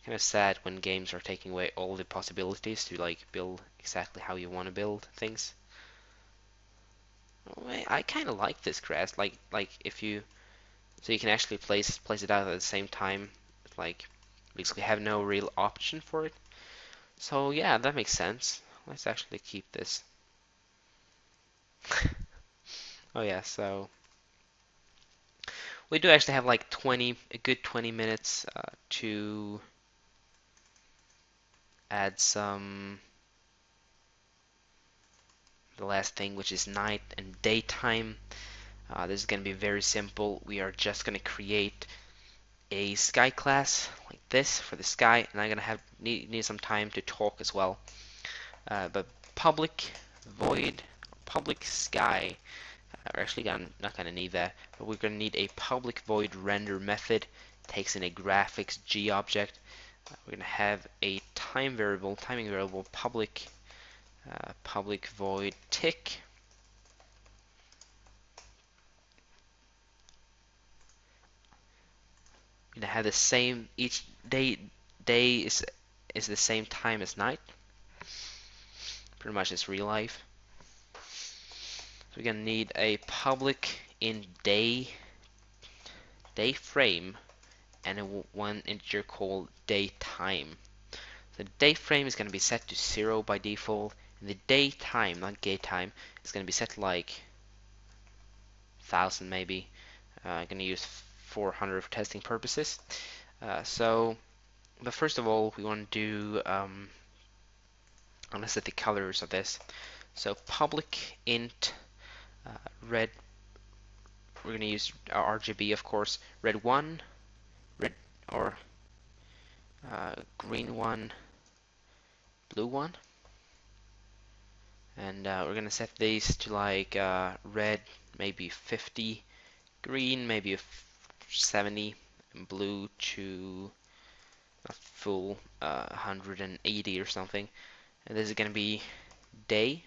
Kind of sad when games are taking away all the possibilities to like build exactly how you want to build things. I kind of like this grass. Like if you so you can actually place it out at the same time. Like basically have no real option for it. So yeah, that makes sense. Let's actually keep this. Oh yeah, so we do actually have like a good 20 minutes to add the last thing, which is night and daytime. This is going to be very simple. We are just going to create a sky class like this for the sky, and I'm going to need some time to talk as well. But public void, public sky. We're actually not going to need that, but we're going to need a public void render method. It takes in a graphics G object. We're going to have a timing variable, public void tick. We're going to have the same each day is the same time as night. Pretty much it's real life. So we're going to need a public in day frame and one integer called daytime. The day frame is going to be set to 0 by default, and the daytime, not gay time, is going to be set to like 1000 maybe. I'm going to use 400 for testing purposes. But first of all, we want to do, I'm going to set the colors of this. So public int red, we're going to use our RGB, of course, red 1, red or green 1, blue 1. And we're going to set these to like red maybe 50, green maybe 70, and blue to a full 180 or something. And this is going to be day.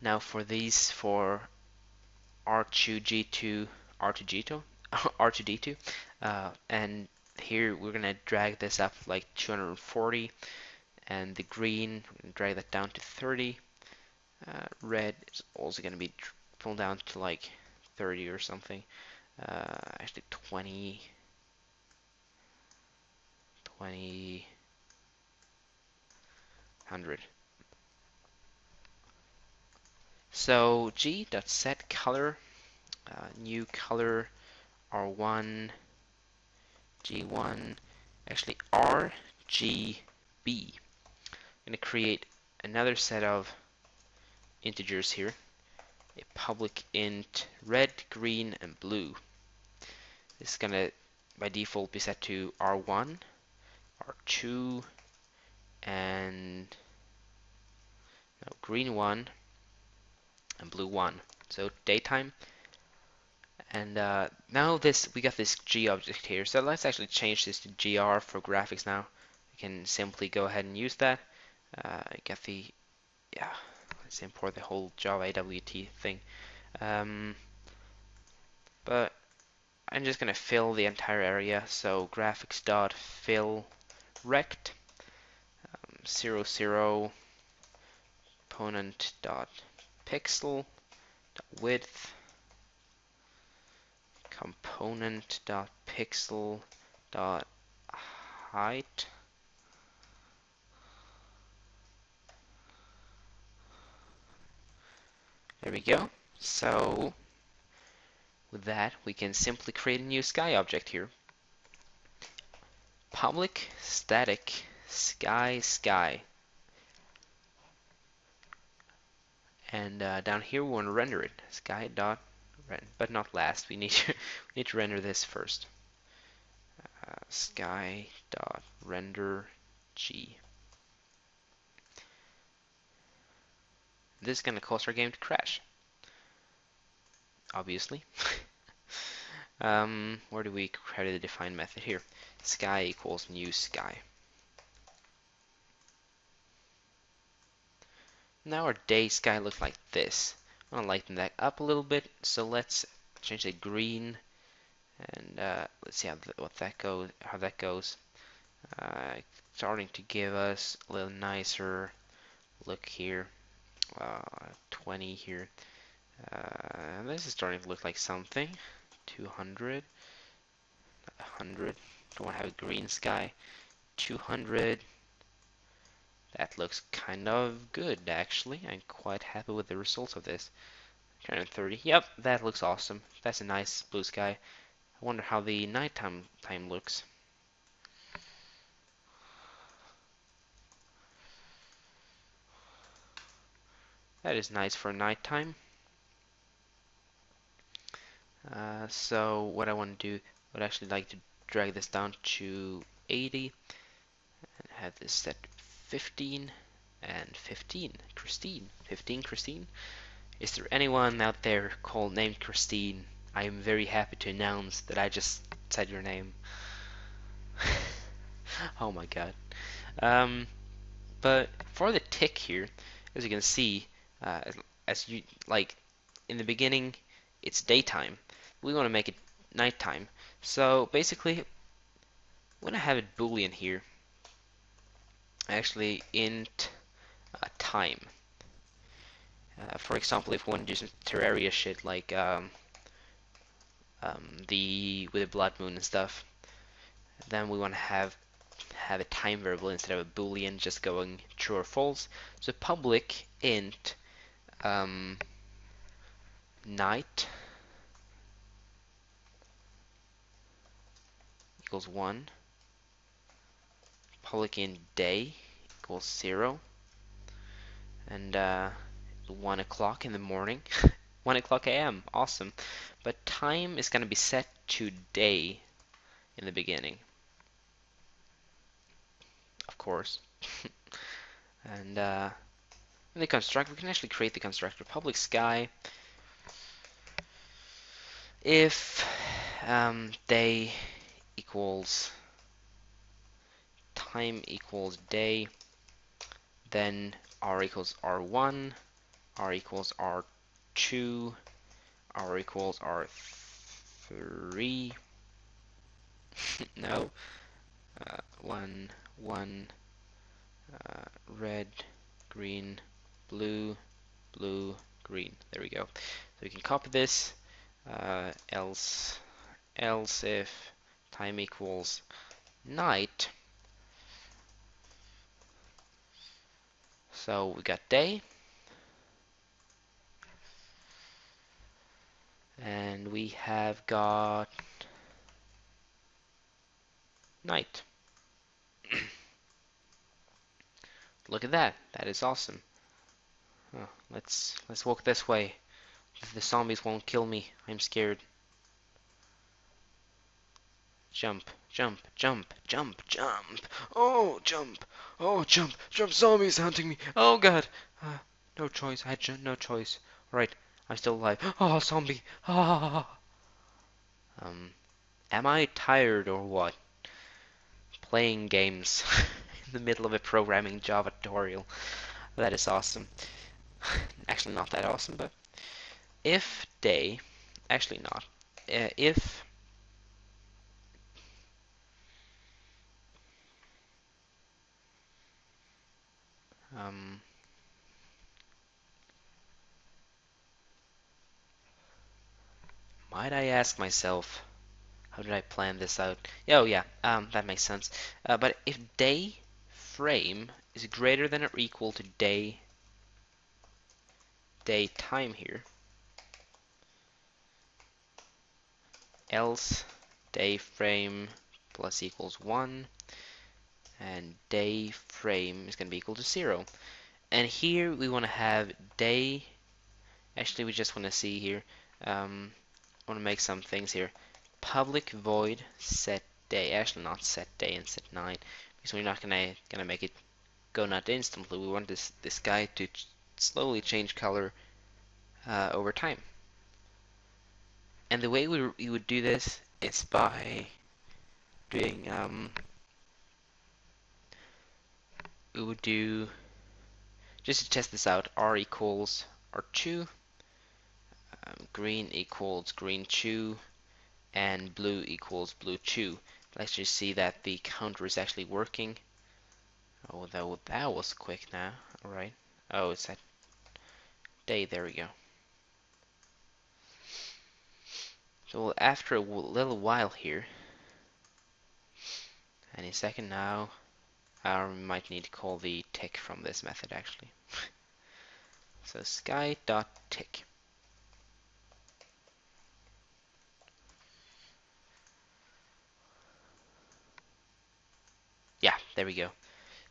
Now for these, for R2G2, R2G2, R2D2, and here we're gonna drag this up like 240, and the green, we're gonna drag that down to 30. Red is also gonna be pulled down to like 30 or something. Actually 20, 20, 100. So g.set color, new color R1, G1, actually RGB. I'm going to create another set of integers here. A public int red, green, and blue. This is going to by default be set to R1, R2, and no, green 1 and blue 1. So daytime. And now we got this G object here. So let's actually change this to GR for graphics now. We can simply go ahead and use that. Get the, yeah, let's import the whole Java AWT thing. But I'm just gonna fill the entire area. So graphics.fill rect 00 component.pixel width component.pixel.height. There we go. So with that, we can simply create a new sky object here. Public static sky. And down here we want to render it. Sky dot rend, but not last. We need to we need to render this first. Sky dot render G. This is going to cause our game to crash, obviously. Where do we create the define method here? Sky equals new sky. Now our day sky looks like this. I want to lighten that up a little bit, so let's change the green, and let's see how that goes. Starting to give us a little nicer look here. 20 here. This is starting to look like something. 200, 100. Don't want to have a green sky. 200. That looks kind of good, actually. I'm quite happy with the results of this. 230. Yep, that looks awesome. That's a nice blue sky. I wonder how the nighttime time looks. That is nice for nighttime. So what I want to do, I would actually like to drag this down to 80 and have this set to 15 and 15. Christine. 15 Christine. Is there anyone out there named Christine? I am very happy to announce that I just said your name. Oh my god. But for the tick here, as you can see, as you like in the beginning, it's daytime. We want to make it nighttime. So basically, when I have a boolean here, actually int time. For example, if we want to do some Terraria shit like with the blood moon and stuff, then we want to have a time variable instead of a boolean just going true or false. So public int night equals 1, public int day equals 0, and 1 o'clock in the morning. 1 o'clock a.m. Awesome. But time is going to be set to day in the beginning, of course. And in the constructor, we can actually create the constructor public sky if day equals time equals day, then r equals r1, r equals r2, r equals r3, no, 1, 1, red, green, blue, blue, green. There we go. So we can copy this, else if time equals night. So we got day, and we have got night. Look at that. That is awesome. Oh, let's walk this way. The zombies won't kill me. I'm scared. Jump, jump, jump, jump, jump. Oh, jump. Oh, jump, jump. Zombies hunting me. Oh, God. No choice. I had no choice. Right. I'm still alive. Oh, zombie. Ah. Am I tired or what? Playing games in the middle of a programming Java tutorial. That is awesome. Actually, not that awesome, but if day, actually not. If um, might I ask myself, how did I plan this out? Oh yeah, that makes sense. But if day frame is greater than or equal to day time here, else day frame plus equals 1 and day frame is going to be equal to 0. And here we want to have day, actually we just want to see here, I want to make some things here. Public void set day, actually not set day and set 9, because we're not gonna make it go not instantly. We want this guy to slowly change color over time. And the way we would do this is by doing we would do, just to test this out, r equals r2, green equals green 2, and blue equals blue 2. Let's just see that the counter is actually working. Oh, that was quick now. Alright. Oh, it's that day. There we go. So after a little while here, any second now, I might need to call the tick from this method actually. So sky.tick. Yeah, there we go.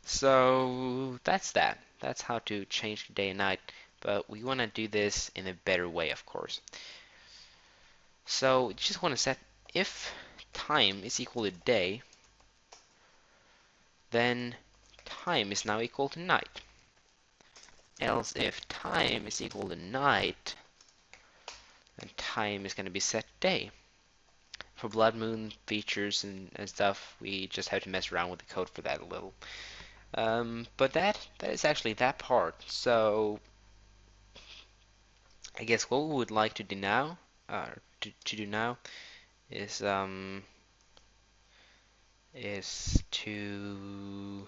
So that's that. That's how to change day and night. But we want to do this in a better way, of course. So you just want to set, if time is equal to day, then time is now equal to night. Else if time is equal to night, then time is going to be set day. For blood moon features and stuff, we just have to mess around with the code for that a little. But that is actually that part. So I guess what we would like to do now, to do now, is is to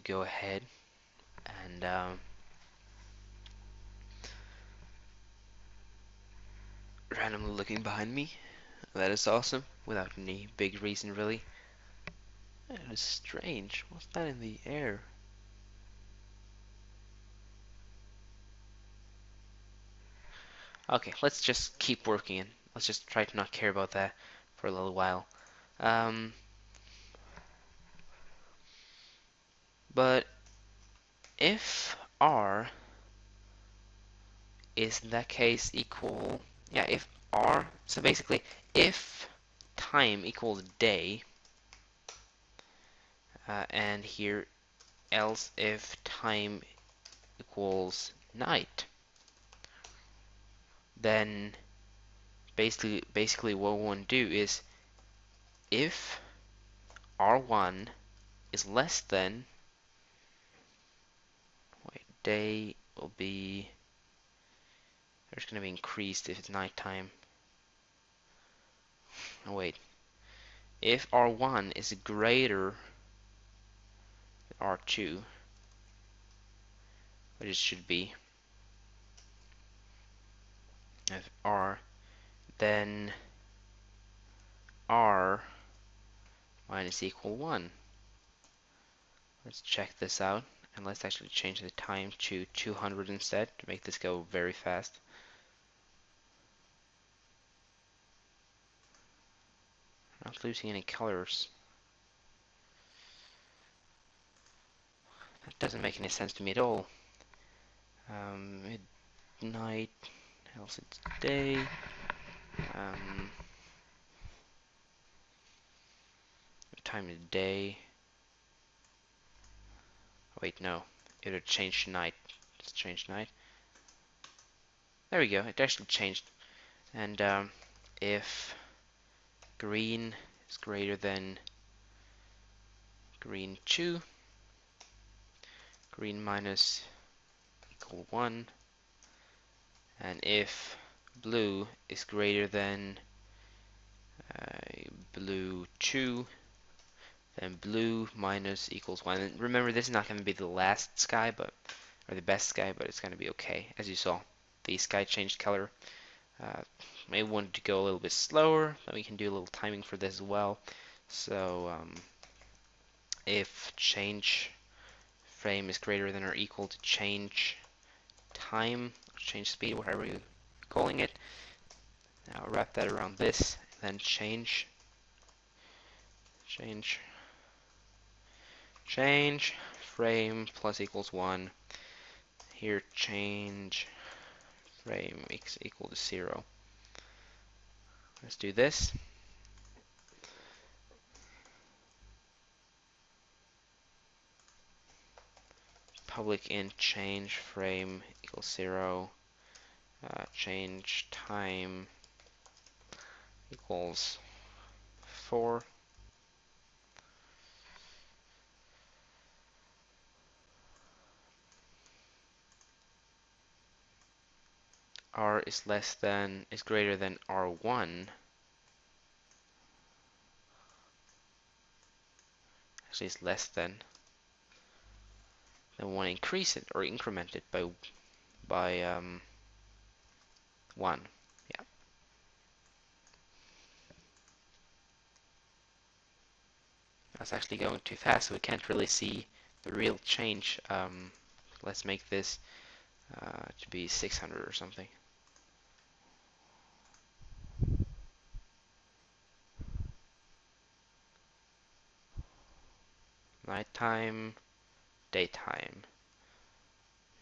go ahead and randomly looking behind me. That is awesome, without any big reason really. That is strange. What's that in the air? Okay, let's just keep working and let's just try to not care about that for a little while. Um, but if R is in that case equal, yeah, if R, so basically if time equals day, and here else if time equals night, then basically what we want to do is if R1 is less than day will be, there's going to be increased if it's nighttime. Oh wait, if R1 is greater than R2, which it should be, if R, then R minus equal 1. Let's check this out, and let's actually change the time to 200 instead to make this go very fast. Not losing any colors. That doesn't make any sense to me at all. Midnight, else it's day. Time of day. Oh, wait, no. It would change to night. Let's change night. There we go. It actually changed. And if green is greater than green 2, green minus equal 1, and if blue is greater than blue 2, then blue minus equals 1. And remember, this is not going to be the last sky, or the best sky, but it's going to be okay. As you saw, the sky changed color. Maybe wanted to go a little bit slower, but we can do a little timing for this as well. So if change frame is greater than or equal to change time, or change speed, whatever you're calling it, now wrap that around this, then change frame plus equals 1. Here change frame is equal to 0. Let's do this. Public int change frame equals 0. Change time equals 4. R is greater than R1. Actually, it's less than. Then we want to increase it or increment it by 1. Yeah. That's actually going too fast, so we can't really see the real change. Let's make this to be 600 or something. Nighttime, daytime.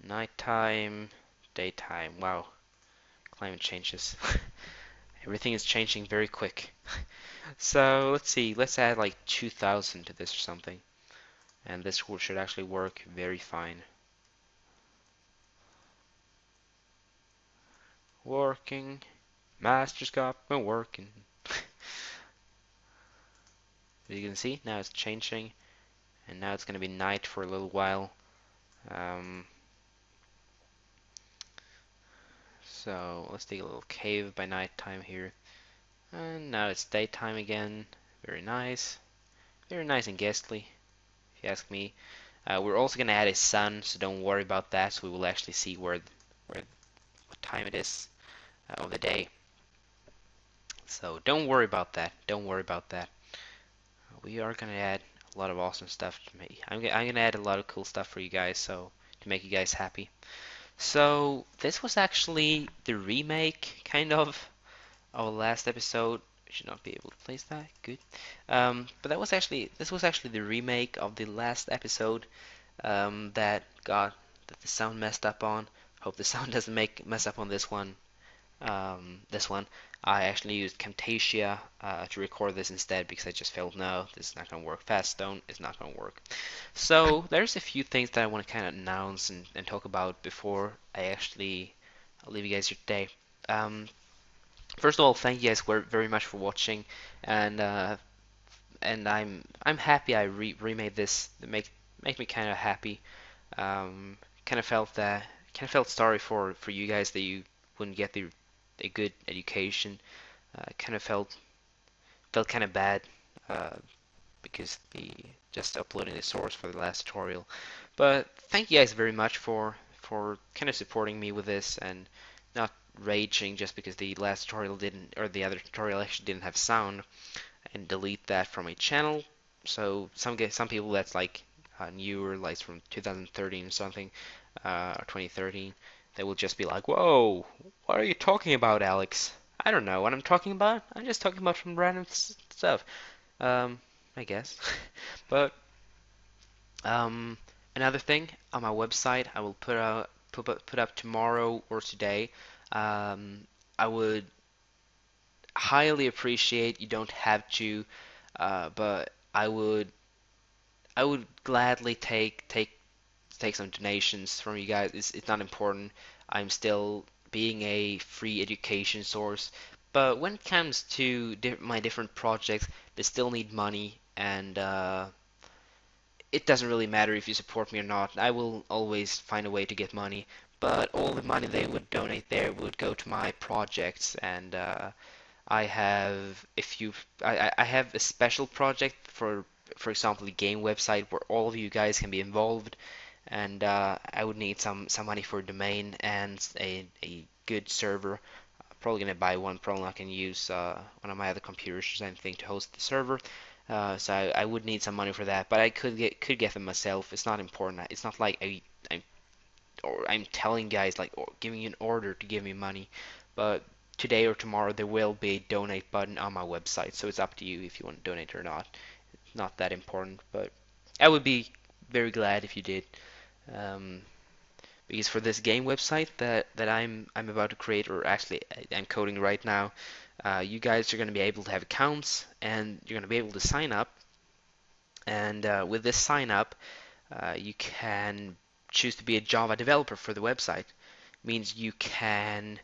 Nighttime, daytime. Wow, climate changes. Everything is changing very quick. So let's see, let's add like 2000 to this or something. And this should actually work very fine. Working. Master's got been working. As you can see, now it's changing. And now it's going to be night for a little while. So let's take a little cave by night time here. And now it's daytime again. Very nice. Very nice and ghastly, if you ask me. We're also going to add a sun, so don't worry about that. So we will actually see what time it is of the day. So don't worry about that. Don't worry about that. We are going to add a lot of awesome stuff to me. I'm going to add a lot of cool stuff for you guys, so to make you guys happy. So this was actually the remake, kind of, our last episode. I should not be able to place that. Good. But this was actually the remake of the last episode that the sound messed up on. Hope the sound doesn't mess up on this one. I actually used Camtasia to record this instead because I just felt no, this is not going to work. Faststone is not going to work. So there's a few things that I want to kind of announce and talk about before I actually leave you guys your day. First of all, thank you guys very much for watching, and I'm happy I remade this. Make me kind of happy. kind of felt that sorry for you guys that you wouldn't get a good education. Kind of felt kind of bad uh, because the just uploading the source for the last tutorial. But thank you guys very much for kind of supporting me with this and not raging just because the last tutorial didn't, or the other tutorial actually didn't have sound, and delete that from my channel. So some people that's like newer, like from 2013 or something, or 2013, they will just be like, "Whoa, what are you talking about, Alex?" I don't know what I'm talking about. I'm just talking about some random stuff. Um, I guess. But um, another thing on my website, I will put up tomorrow or today. I would highly appreciate, you don't have to, but I would gladly take some donations from you guys. It's not important. I'm still being a free education source, but when it comes to my different projects, they still need money, and it doesn't really matter if you support me or not. I will always find a way to get money, but all the money they would donate there would go to my projects, and I have a few. I have a special project for example, the game website where all of you guys can be involved, and I would need some money for a domain and a good server. Probably gonna buy one. Probably not gonna use one of my other computers or something to host the server. So I would need some money for that, but I could get them myself. It's not important. It's not like I'm telling guys like or giving you an order to give me money. But today or tomorrow there will be a donate button on my website, so it's up to you if you want to donate or not. It's not that important, but I would be very glad if you did. Um, because for this game website that I'm about to create, or actually I'm coding right now, you guys are going to be able to have accounts and you're going to be able to sign up. And with this sign up, you can choose to be a Java developer for the website. Means you can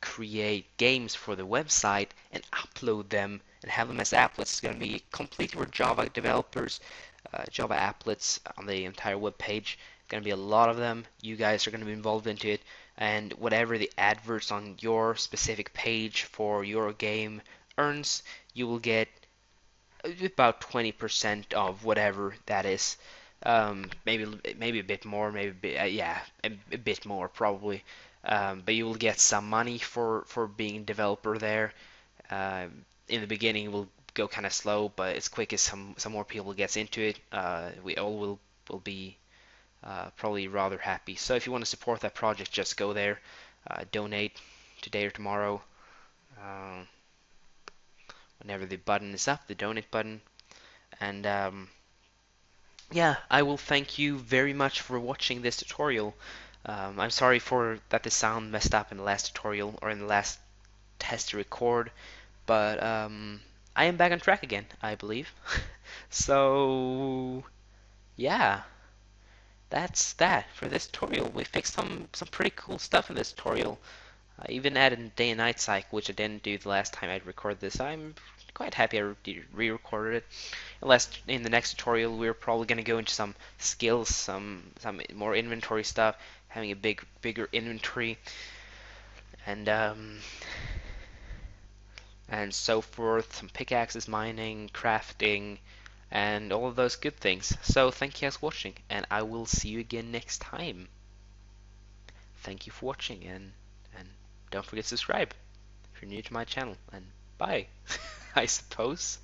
create games for the website and upload them and have them as applets. It's going to be completely for Java developers, Java applets on the entire web page. Going to be a lot of them. You guys are going to be involved into it, and whatever the adverts on your specific page for your game earns, you will get about 20% of whatever that is. Maybe a bit more, yeah, a bit more probably. But you will get some money for being a developer there. In the beginning, it will go kind of slow, but as quick as some more people gets into it, we all will be probably rather happy. So if you want to support that project, just go there, donate today or tomorrow, uh, whenever the button is up, the donate button, and yeah, I will thank you very much for watching this tutorial. I'm sorry for that the sound messed up in the last tutorial or in the last test to record, but I am back on track again, I believe. So yeah, that's that for this tutorial. We fixed some pretty cool stuff in this tutorial. I even added a day and night cycle, which I didn't do the last time I recorded this. I'm quite happy I re-recorded it. Unless in the next tutorial we're probably going to go into some skills, some more inventory stuff, having a bigger inventory, and and so forth. Some pickaxes, mining, crafting, and all of those good things. So thank you guys for watching, and I will see you again next time. Thank you for watching, and don't forget to subscribe if you're new to my channel. And bye, I suppose.